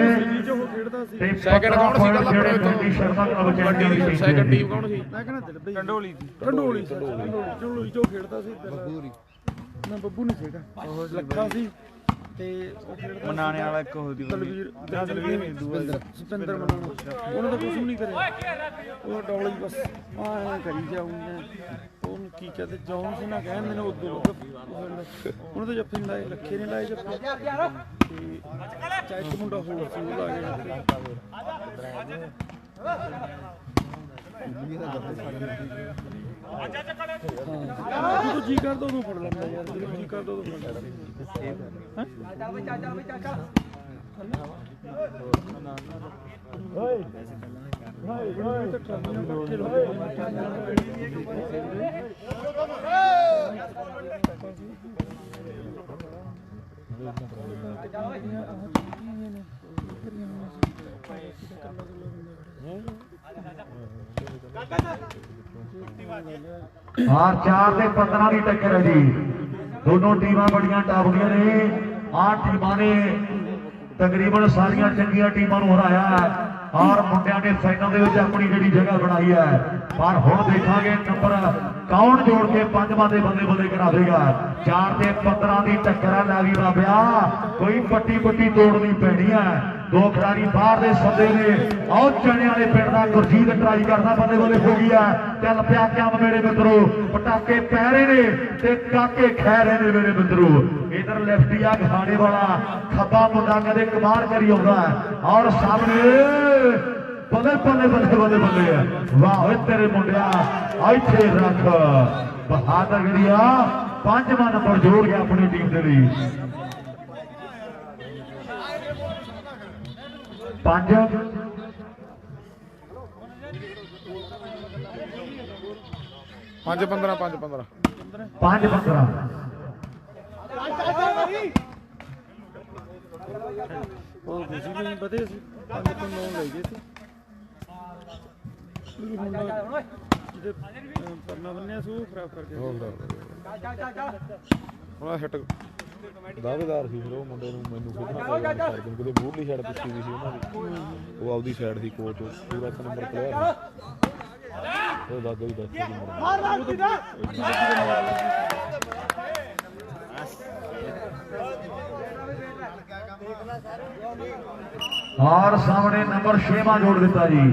ਤੇ ਸੈਕਿੰਡ ਕੌਣ ਸੀ ਗੱਲ ਜਿਹੜੇ ਆਪਣੇ ਬੰਦੀ ਸ਼ਰਮਾ ਕਲੱਬ ਚੈਂਪੀਅਨ ਦੀ ਟੀਮ ਸੈਕਿੰਡ ਟੀਮ ਕੌਣ ਸੀ ਮੈਂ ਕਹਿੰਦਾ ਦਿਲਬਈ ਕੰਡੋਲੀ ਜੋ ਖੇਡਦਾ ਸੀ ਨਾ ਬੱਬੂ ਨਹੀਂ ਸੀਗਾ ਲੱਖਾ ਸੀ ਤੇ ਉਹ ਖੇਡਦਾ ਮਨਾਣੇ ਵਾਲਾ ਇੱਕ ਹੋ ਦੀ ਦਲਵੀਰ ਸੁਪਿੰਦਰ ਮਨਾਣਾ ਉਹਨੇ ਤਾਂ ਕੁਝ ਨਹੀਂ ਕਰਿਆ ਉਹ ਡੌਲੀ ਬਸ ਆਹ ਕਰੀ ਜਾਊਂਗਾ ਉਹਨੂੰ ਕੀ ਕਹਿੰਦੇ ਜੌਨ ਸੀ ਨਾ ਕਹਿੰਦੇ ਨੇ ਉਦੋਂ ਉਹਨੇ ਤਾਂ ਜੱਫੇ ਨਹੀਂ ਲਾਏ ਲੱਖੇ ਨੇ ਲਾਏ ਜੱਫੇ ਤੇ ਚਾਹੇ ਇੱਕ ਮੁੰਡਾ ਹੋਰ ਸੀ ਉਹ ਲਾ ਗਿਆ ਜਦੋਂ ਜੀ ਕਰਦਾ ਉਦੋਂ ਫੜ ਲੈਂਦਾ ਯਾਰ ਜਦੋਂ ਜੀ ਕਰਦਾ ਉਦੋਂ ਫੜ ਲੈਂਦਾ ਹਾਰ 4 ਤੇ 15 ਦੀ ਟੱਕਰ ਹੈ ਜੀ ਦੋਨੋਂ ਟੀਮਾਂ ਬੜੀਆਂ ਟਾਪਦੀਆਂ ਨੇ ਆਹ ਟੀਮਾਂ ਨੇ ਤਕਰੀਬਨ ਸਾਰੀਆਂ ਚੰਗੀਆਂ ਟੀਮਾਂ ਨੂੰ ਹਰਾਇਆ ਔਰ ਮੁੰਡਿਆਂ ਨੇ ਫਾਈਨਲ ਦੇ ਵਿੱਚ ਆਪਣੀ ਜਿਹੜੀ ਜਗ੍ਹਾ ਬਣਾਈ ਹੈ ਪਰ ਹੁਣ ਦੇਖਾਂਗੇ ਨੰਬਰ ਕੌਣ ਜੋੜ ਕੇ ਪੰਜਵਾਂ ਦੇ ਬੰਦੇ ਬੰਦੇ ਕਰਾ ਦੇਗਾ 4 ਤੇ 15 ਦੀ ਟੱਕਰ ਹੈ ਲੈ ਵੀ ਬਾਬਿਆ ਕੋਈ ਪੱਟੀ ਤੋੜਨੀ ਪੈਣੀ ਹੈ ਦੋ ਖਿਡਾਰੀ ਬਾਹਰ ਦੇ ਸੱਦੇ ਨੇ ਆਓ ਚਣੇ ਵਾਲੇ ਪਿੰਡ ਦਾ ਗੁਰਜੀਤ ਟਰਾਈ ਕਰਦਾ ਬੰਦੇ ਬੰਦੇ ਹੋ ਗਈ ਹੈ ਚੱਲ ਪਿਆ ਕੰਮ ਮੇਰੇ ਮਿੱਤਰੋ ਪਟਾਕੇ ਪੈ ਰਹੇ ਨੇ ਤੇ ਕਾਕੇ ਖਹਿ ਰਹੇ ਨੇ ਮੇਰੇ ਮਿੱਤਰੋ ਇਧਰ ਲੈਫਟੀਆ ਗਹਾਣੇ ਵਾਲਾ ਖੱਬਾ ਮੁੰਡਾ ਕਦੇ ਕਮਾਲ ਕਰੀ ਆਉਂਦਾ ਔਰ ਸਾਹਮਣੇ ਬੱਲੇ ਬੱਲੇ ਬੱਲੇ ਬੱਲੇ ਬੱਲੇ ਵਾਹ ਓਏ ਤੇਰੇ ਮੁੰਡਿਆ ਇੱਥੇ ਰੱਖ ਬਹਾਦਰ ਗੜੀਆ 5ਵਾਂ ਨੰਬਰ ਜੋੜ ਗਿਆ ਆਪਣੀ ਟੀਮ ਦੇ ਲਈ 5 5-15 ਉਹ ਖੁਸ਼ੀ ਵੀ ਨਹੀਂ ਵਧੇ ਸੀ 5 ਤੋਂ 9 ਲੈ ਗਏ ਸੀ ਜਿਹਦੇ ਪਰਨਾ ਬੰਨਿਆ ਸੀ ਉਹ ਖਰਾਬ ਕਰਕੇ ਹੁਣ ਹਿੱਟ ਦਾਅਵੇਦਾਰ ਸੀ ਫਿਰ ਉਹ ਮੁੰਡੇ ਨੂੰ ਮੈਨੂੰ ਖੇਡਣਾ ਪਿਆ ਕਿਤੇ ਮੂਹਰਲੀ ਸਾਈਡ ਪਿੱਛੇ ਵੀ ਸੀ ਉਹਨਾਂ ਦੀ ਉਹ ਆਪਦੀ ਸਾਈਡ ਸੀ ਕੋਚ ਪੂਰਾ 1 ਨੰਬਰ ਪਲੇਅਰ ਉਹ ਦਾਦਾ ਵੀ ਦੱਸਦਾ और सामने नंबर 6वां जोड़ दिता जी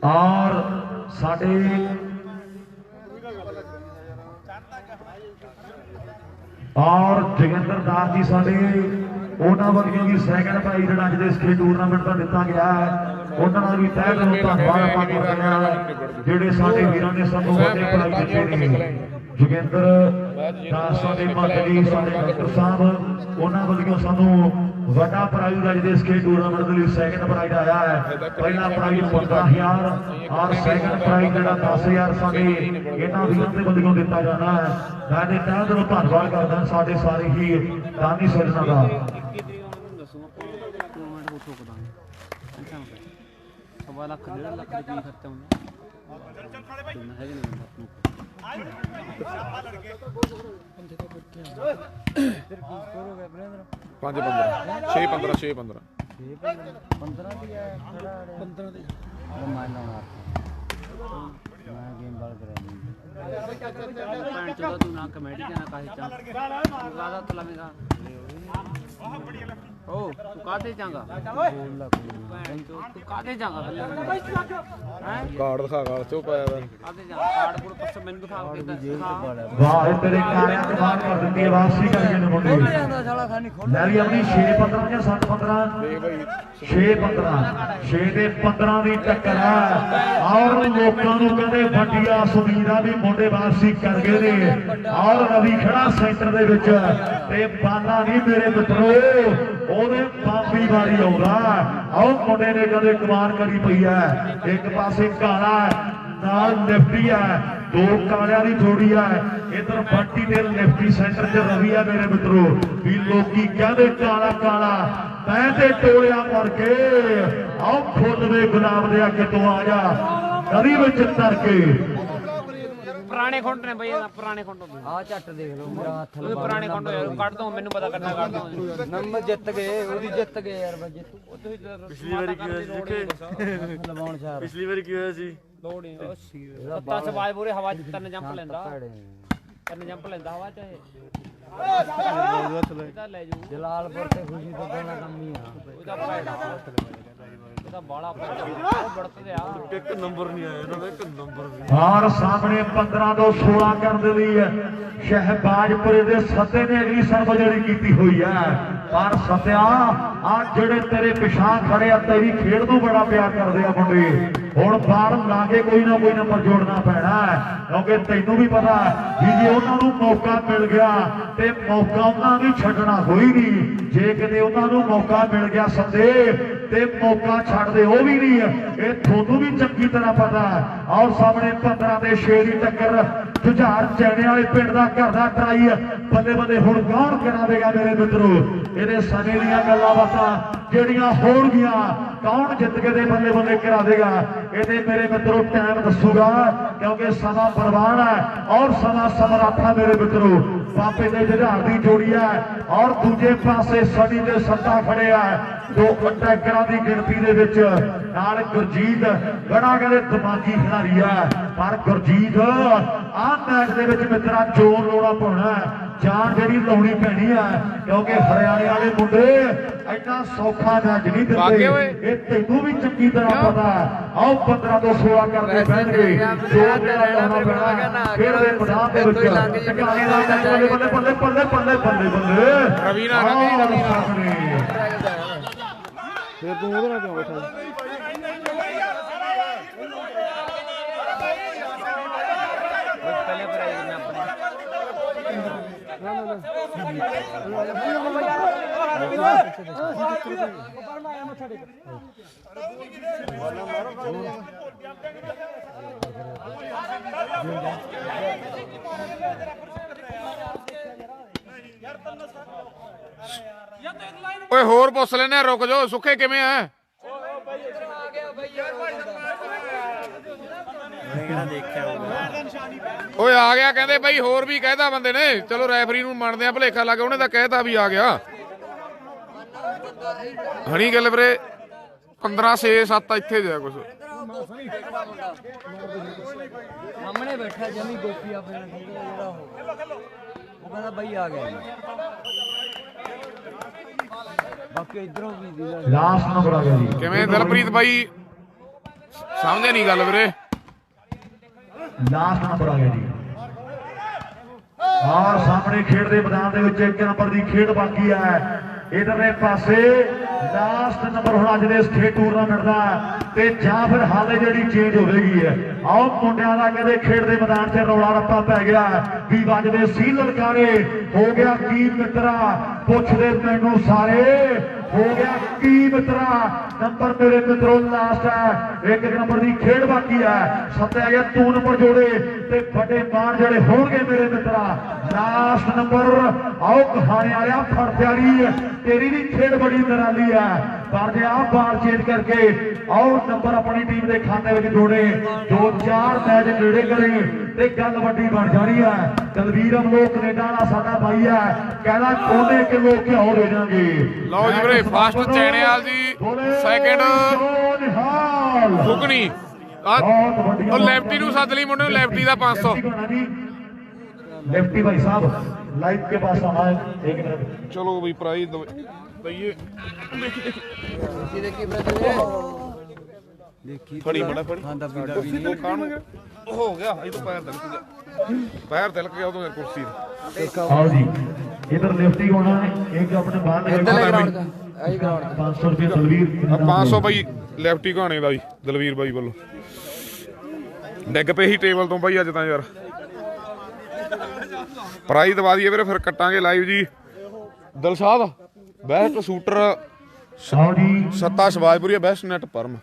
और साडे और जोगिंदर दास जी साडे ਉਹਨਾਂ ਵੱਲੋਂ ਵੀ ਸੈਕਿੰਡ ਪ੍ਰਾਈਜ਼ ਜਿਹੜਾ ਅੱਜ ਦੇ ਇਸ ਟੂਰਨਾਮੈਂਟ ਦਾ ਦਿੱਤਾ ਗਿਆ ਹੈ ਉਹਨਾਂ ਦਾ ਵੀ ਤਹਿ ਦਿਲੋਂ ਧੰਨਵਾਦ ਆਪਾਂ ਕਰਦੇ ਹਾਂ ਜਿਹੜੇ ਸਾਡੇ ਵੀਰਾਂ ਨੇ ਸਾਨੂੰ ਵੱਡੇ ਪ੍ਰਾਈਜ਼ ਦਿੱਤੇ ਨੇ जोगिंदर दास साडे माली साडे डॉक्टर साहब ਉਹਨਾਂ ਵੱਲੋਂ ਸਾਨੂੰ ਵੱਡਾ ਪ੍ਰਾਈਜ਼ ਅੱਜ ਦੇ ਇਸ ਟੂਰਨਾਮੈਂਟ ਦੇ ਲਈ ਸੈਕਿੰਡ ਪ੍ਰਾਈਜ਼ ਆਇਆ ਹੈ ਪਹਿਲਾ ਪ੍ਰਾਈਜ਼ 15000 ਔਰ ਸੈਕਿੰਡ ਪ੍ਰਾਈਜ਼ ਜਿਹੜਾ 10000 ਸਾਡੇ ਇਹਨਾਂ ਵੀਰਾਂ ਦੇ ਵੱਲੋਂ ਦਿੱਤਾ ਜਾਣਾ ਹੈ ਮੈਂ ਦੇ ਤਹਿ ਦਿਲੋਂ ਧੰਨਵਾਦ ਕਰਦਾ ਸਾਡੇ ਸਾਰੇ ਹੀ ਦਾਨੀ ਸੱਜਣਾਂ ਦਾ सवा लाख 1.5 लाख रुपये खर्चा होना है ਪੰਜ 15 6 15 15 ਦੀ ਹੈ 15 ਦੀ ਮੈਂ ਲਾਉਣਾ ਮੈਂ ਗੇਮ ਬਾਲ ਕਰਾ ਪੈਂਟ ਚੋਦਾ ਤੂੰ ਨਾ ਕਮੇਟੀ ਜਾਣਾ ਕਾਹੇ ਚਾਂ ਲਾਦਾ ਤਲਾਵੇਗਾ ओ तू काते जाएगा तू काते जाएगा हैं ਕਾਰਡ ਦਿਖਾ ਕਾਲ ਚੋ ਪਾਇਆ ਵਾ काते जा कार्ड कोड पस मैंने दिखा के वाह तेरे कारियां कमाल कर देती है वापसी करके ने मुंडे साला खानी खोल मैं भी अपनी 6-15 ਜਾਂ 7-15 ਦੇਖ ਭਾਈ 6-15 6 ਤੇ 15 ਦੀ ਟੱਕਰ ਹੈ ਔਰ ਲੋਕਾਂ ਨੂੰ ਕਹਿੰਦੇ ਵੱਡੀਆਂ ਸੁਮੀਦਾਂ ਵੀ ਮੁੰਡੇ ਵਾਪਸੀ ਕਰ ਗਏ ਨੇ ਔਰ ਰਵੀ ਖੜਾ ਸੈਂਟਰ ਦੇ ਵਿੱਚ ਤੇ ਬਾਲਾ ਨਹੀਂ ਮੇਰੇ ਮਿੱਤਰੋ ਉਹਦੇ ਬਾਪੀ ਵਾਰੀ ਆਉਂਦਾ। ਆਓ ਮੁੰਡੇ ਨੇ ਕਦੇ ਕਮਾਨ ਕਰੀ ਪਈ ਹੈ। ਇੱਕ ਪਾਸੇ ਕਾਲਾ ਨਾਲ ਲਿਫਟੀ ਹੈ, ਦੋ ਕਾਲਿਆਂ ਦੀ ਜੋੜੀ ਹੈ। ਇਧਰ ਬੰਟੀ ਤੇ ਲਿਫਟੀ ਸੈਂਟਰ 'ਚ ਰਵੀ ਹੈ ਮੇਰੇ ਮਿੱਤਰੋ। ਵੀ ਲੋਕੀ ਕਹਿੰਦੇ ਕਾਲਾ ਕਾਲਾ, ਮੈਂ ਤੇ ਟੋਲਿਆ ਕਰਕੇ ਆਓ ਫੁੱਲ ਦੇ ਗੁਲਾਬ ਦੇ ਅੱਗੇ ਤੋਂ ਆ ਜਾ ਨਦੀ ਵਿੱਚ ਤਰ ਕੇ। ਪੁਰਾਣੇ ਖੁੰਡ ਨੇ ਬਈ ਇਹਦਾ ਪੁਰਾਣੇ ਖੁੰਡ ਆ ਝੱਟ ਦੇਖ ਲਓ ਮੇਰਾ ਹੱਥ ਲਵਾ ਪੁਰਾਣੇ ਖੁੰਡ ਯਾਰ ਕੱਢ ਦੋ ਮੈਨੂੰ ਪਤਾ ਕਰਨਾ ਕੱਢ ਦੋ ਨੰਬਰ ਜਿੱਤ ਗਏ ਉਹਦੀ ਜਿੱਤ ਗਏ ਯਾਰ ਬਈ ਪਿਛਲੀ ਵਾਰੀ ਕੀ ਹੋਇਆ ਸੀ ਲਵਾਉਣ ਚਾਰ ਪਿਛਲੀ ਵਾਰੀ ਕੀ ਹੋਇਆ ਸੀ ਲੋੜ ਹੀ ਸੱਤਾ ਸਵਾਜ ਪੂਰੇ ਹਵਾ 'ਚ ਤਿੰਨ ਜੰਪ ਲੈਂਦਾ ਹਵਾ 'ਚ ਇਹ ਲੈ ਜੂ ਜਲਾਲਪੁਰ ਤੇ ਖੁਸ਼ੀ ਤੋਂ ਪਹਿਲਾਂ ਕੰਮ ਹੀ ਆ ਉਹਦਾ ਬਾਲਾ ਬੜਤਦੇ ਆ ਇੱਕ ਨੰਬਰ ਨਹੀਂ ਆਇਆ ਇਹਨਾਂ ਦਾ ਇੱਕ ਨੰਬਰ ਵੀ। ਔਰ ਸਾਹਮਣੇ 15 ਤੋਂ 16 ਕਰਨ ਦੇ ਲਈ ਸ਼ਹਿਬਾਜ਼ਪੁਰੇ ਦੇ ਸੱਤੇ ਨੇ ਅਗਲੀ ਸਰਬ ਜਿਹੜੀ ਕੀਤੀ ਹੋਈ ਹੈ। ਪਰ ਸਤਿਆ ਆ ਜਿਹੜੇ ਤੇਰੇ ਪਿਛਾਂ ਖੜੇ ਆ ਤੇਰੀ ਖੇਡ ਨੂੰ ਬੜਾ ਪਿਆਰ ਕਰਦੇ ਆ ਮੁੰਡੇ। ਹੁਣ ਬਾਹਰ ਲਾ ਕੇ ਕੋਈ ਨਾ ਕੋਈ ਨੰਬਰ ਜੋੜਨਾ ਪੈਣਾ ਕਿਉਂਕਿ ਤੈਨੂੰ ਵੀ ਪਤਾ ਵੀ ਜੇ ਉਹਨਾਂ ਨੂੰ ਮੌਕਾ ਮਿਲ ਗਿਆ ਤੇ ਮੌਕਾ ਉਹਨਾਂ ਨੇ ਛੱਡਣਾ ਹੋਈ ਨਹੀਂ। ਜੇ ਕਿਤੇ ਉਹਨਾਂ ਨੂੰ ਮੌਕਾ ਮਿਲ ਗਿਆ ਸੱਦੇ ਤੇ ਮੌਕਾ ਛੱਡਦੇ ਉਹ ਵੀ ਨਹੀਂ। ਇਹ ਤੁਹਾਨੂੰ ਵੀ ਚੰਗੀ ਤਰ੍ਹਾਂ ਪਤਾ। ਔਰ ਸਾਹਮਣੇ 15 ਦੇ 6 ਦੀ ਟੱਕਰ ਜੁਝਾਰ ਚੈਣੇ ਵਾਲੇ ਪਿੰਡ ਦਾ ਘਰ ਦਾ ਟਰਾਈ ਬੱਲੇ ਬੱਲੇ ਹੁਣ ਕੌਣ ਕਰਾਵੇਗਾ ਮੇਰੇ ਮਿੱਤਰੋ। ਇਹਦੇ ਸਮੇਂ ਦੀਆਂ ਗੱਲਾਂ ਬਾਤਾਂ ਜਿਹੜੀਆਂ ਹੋਣਗੀਆਂ ਕੌਣ ਜਿੱਤ ਕੇ ਦੇ ਬੱਲੇ ਬੱਲੇ ਕਰਾ ਦੇਗਾ ਇਹਦੇ ਮੇਰੇ ਮਿੱਤਰੋ ਟਾਈਮ ਦੱਸੂਗਾ ਕਿਉਂਕਿ ਸਮਾਂ ਬਲਵਾਨ ਹੈ ਔਰ ਸਮਾਂ ਸਮਰਾਠਾ ਮੇਰੇ ਮਿੱਤਰੋ। ਬਾਪੇ ਦੇ ਜੁਝਾਰ ਦੀ ਜੋੜੀ ਹੈ ਔਰ ਦੂਜੇ ਪਾਸੇ ਸਣੀ ਦੇ ਸੱਤਾ ਖੜਿਆ ਦੋ ਅਟੈਕਰਾਂ ਦੀ ਗਿਣਤੀ ਦੇ ਵਿੱਚ ਨਾਲ ਗੁਰਜੀਤ ਬੜਾ ਕਹਿੰਦੇ ਦਿਮਾਗੀ ਖਿਡਾਰੀ ਹੈ। ਪਰ ਗੁਰਜੀਤ ਆਹ ਮੈਚ ਦੇ ਵਿੱਚ ਮਿੱਤਰਾ ਜੋਰ ਲਾਉਣਾ ਪਾਉਣਾ ਜਾਨ ਜਿਹੜੀ ਲਾਉਣੀ ਪੈਣੀ ਹੈ ਕਿਉਂਕਿ ਹਰਿਆਣੇ ਵਾਲੇ ਮੁੰਡੇ ਇੰਨਾ ਸੌਖਾ ਮੈਚ ਨਹੀਂ ਦਿੰਦੇ। ਇਹ ਤੈਨੂੰ ਵੀ ਚੰਗੀ ਤਰ੍ਹਾਂ ਪਤਾ। ਆਓ 15 ਤੋਂ 16 ਕਰਦੇ ਬਹਿਣਗੇ ਜੋਰ ਜਿਹੜਾ ਲਾਉਣਾ ਪੈਣਾ ਖੇਡ ਦੇ ਮੈਦਾਨ ਦੇ ਵਿੱਚ ਟਿਕਾਣੇ ਦਾ ਬੱਲੇ ਬੱਲੇ ਬੱਲੇ ਬੱਲੇ ਬੱਲੇ ਬੱਲੇ ਬੱਲੇ ਰਵੀ ਨਾਲ ਫਿਰ ਤੂੰ ਉਹਦੇ ਨਾਲ ਕਿਉਂ ਬੈਠਾ ਪਹਿਲੇ ਪ੍ਰਾਈਜ਼ ਮੈਂ ਆਪਣੇ ਓਏ ਹੋਰ ਪੁੱਛ ਲੈਨੇ ਰੁਕ ਜਾਓ ਸੁੱਖੇ ਕਿਵੇਂ ਆ ਓਏ ਆ ਗਿਆ ਕਹਿੰਦੇ ਬਾਈ ਹੋਰ ਵੀ ਕਹਿਦਾ ਬੰਦੇ ਨੇ ਚਲੋ ਰੈਫਰੀ ਨੂੰ ਮੰਨਦੇ ਆ ਭਲੇਖਾ ਲੱਗ ਉਹਨੇ ਤਾਂ ਕਹਿਤਾ ਵੀ ਆ ਗਿਆ ਹਣੀ ਗੱਲ ਵੀਰੇ 15 6 7 ਇੱਥੇ ਜਾ ਕੁਛ ਸਾਹਮਣੇ ਬੈਠਾ ਜਮੀ ਗੋਪੀ ਆਪਣੇ ਨਾਲ ਜਿਹੜਾ ਉਹ ਕਹਿੰਦਾ ਬਾਈ ਆ ਗਿਆ ਬਾਕੀ ਇਧਰੋਂ ਵੀ ਲਾਸਟ ਨੰਬਰ ਆ ਗਿਆ ਜੀ ਕਿਵੇਂ ਦਿਲਪ੍ਰੀਤ ਬਾਈ ਸਮਝੇ ਨਹੀਂ ਗੱਲ ਵੀਰੇ ਲਾਸਟ ਨੰਬਰ ਆ ਗਿਆ ਜੀ। ਔਰ ਸਾਹਮਣੇ ਖੇਡ ਦੇ ਮੈਦਾਨ ਦੇ ਵਿੱਚ 1 ਨੰਬਰ ਦੀ ਖੇਡ ਬਾਕੀ ਹੈ। ਇਧਰਲੇ ਪਾਸੇ ਲਾਸਟ ਨੰਬਰ ਹੁਣ ਅੱਜ ਦੇ ਸਟੇਟ ਟੂਰਨਾਮੈਂਟ ਦਾ ਤੇ ਜਾਂ ਫਿਰ ਹਾਲੇ ਜਿਹੜੀ ਚੇਂਜ ਹੋਵੇਗੀ ਹੈ। ਆਓ ਮੁੰਡਿਆਂ ਦਾ ਕਹਿੰਦੇ ਖੇਡ ਦੇ ਮੈਦਾਨ 'ਚ ਰੌਲਾ ਰੱਪਾ ਪੈ ਗਿਆ ਵੀ ਵੱਜਦੇ ਸੀ ਲਲਕਾਰੇ ਹੋ ਗਿਆ ਕੀ ਮਿੱਤਰਾ ਪੁੱਛਦੇ ਮੈਨੂੰ ਸਾਰੇ ਹੋ ਗਿਆ ਕੀ ਮਿੱਤਰਾ ਨੰਬਰ ਮੇਰੇ ਮਿੱਤਰੋ ਲਾਸਟ ਹੈ 1 ਨੰਬਰ ਦੀ ਖੇਡ ਬਾਕੀ ਹੈ। ਸੱਤਿਆ ਗਿਆ ਤੂੰ ਨੰਬਰ ਜੋੜੇ ਤੇ ਵੱਡੇ ਮਾਨ ਜਿਹੜੇ ਹੋਣਗੇ ਮੇਰੇ ਮਿੱਤਰਾ ਲਾਸਟ ਨੰਬਰ। ਆਓ ਕਹਾਣੇ ਵਾਲਿਆ ਫੜ ਪਿਆਰੀ ਤੇਰੀ ਵੀ ਖੇਡ ਬੜੀ ਨਿਰਾਲੀ ਹੈ ਪਰ ਜੇ ਆਹ ਬਾਲ ਚੇਂਜ ਕਰਕੇ ਆਓ ਨੰਬਰ ਆਪਣੀ ਟੀਮ ਦੇ ਖਾਤੇ ਵਿੱਚ ਜੋੜੇ 2-4 ਮੈਚ ਨੇੜੇ ਕਰੇ ਤੇ ਗੱਲ ਵੱਡੀ ਬਣ ਜਾਣੀ ਹੈ। ਦਲਵੀਰ ਅਮਲੋ ਕੈਨੇਡਾ ਵਾਲਾ ਸਾਡਾ ਬਾਈ ਹੈ ਕਹਿੰਦਾ ਕੋਨੇ ਕਿਲੋ ਘਿਓ ਦੇ ਜਾਣਗੇ। ਲਓ ਜੀ ਵੀਰੇ ਫਸਟ ਚੈਣਿਆਲ ਜੀ ਸੈਕਿੰਡ ਫੁਕਣੀ ਉਹ ਲੈਫਟੀ ਨੂੰ ਸੱਦ ਲਈ ਮੁੰਡੇ ਨੂੰ ਲੈਫਟੀ ਦਾ 500 लेफ्टी भाई साहब लाइव के पास आना है 1 मिनट। चलो भाई प्राइज दइए फड़ी बड़ा फड़ी हो गया ये तो पैर तिलक गया तो मेरे कुर्सी आओ जी इधर लेफ्टी होना है एक अपने बाहर 500 रुपये दलवीर 500 भाई लेफ्टी घाने का जी दलवीर भाई वालों डिग पे ही टेबल तो भाई अज तो यार प्राइज दवा दिए फिर कटांगे लाइव जी दिलशाद ਬੈਸਟ ਸ਼ੂਟਰ ਆਓ ਜੀ ਸੱਤਾ ਸ਼ਵਾਜਪੁਰੀ, ਬੈਸਟ ਨੈਟ ਪਰਮ।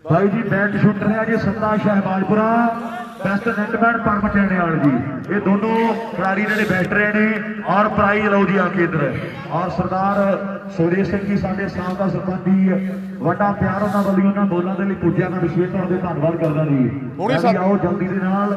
ਭਾਈ ਜੀ ਬੈਟ ਸ਼ੂਟਰ ਹੈ ਜੀ ਸੱਤਾ ਸ਼ਹਿਬਾਜ਼ਪੁਰਾ, ਬੈਸਟ ਨੈਟਮੈਨ ਪਰਮ ਚੰਡਿਆਲ ਜੀ। ਇਹ ਦੋਨੋਂ ਖਿਡਾਰੀ ਜਿਹੜੇ ਬੈਸਟ ਰਹੇ ਨੇ। ਔਰ ਪ੍ਰਾਈਜ਼ ਲਓ ਜੀ ਆ ਕੇ ਇੱਧਰ। ਔਰ ਸਰਦਾਰ ਸੁਰੇਸ਼ ਸਿੰਘ ਜੀ ਸਾਡੇ ਸਾਬਕਾ ਸਰਪੰਚ ਜੀ, ਵੱਡਾ ਪਿਆਰ ਉਹਨਾਂ ਵੱਲੋਂ ਉਹਨਾਂ ਬੋਲਾਂ ਦੇ ਲਈ ਪੁੱਜਿਆ। ਮੈਂ ਵਿਸ਼ੇਸ਼ ਤੌਰ ਤੇ ਧੰਨਵਾਦ ਕਰਦਾ ਜੀ। ਹੁਣੀ ਆਓ ਜਲਦੀ ਦੇ ਨਾਲ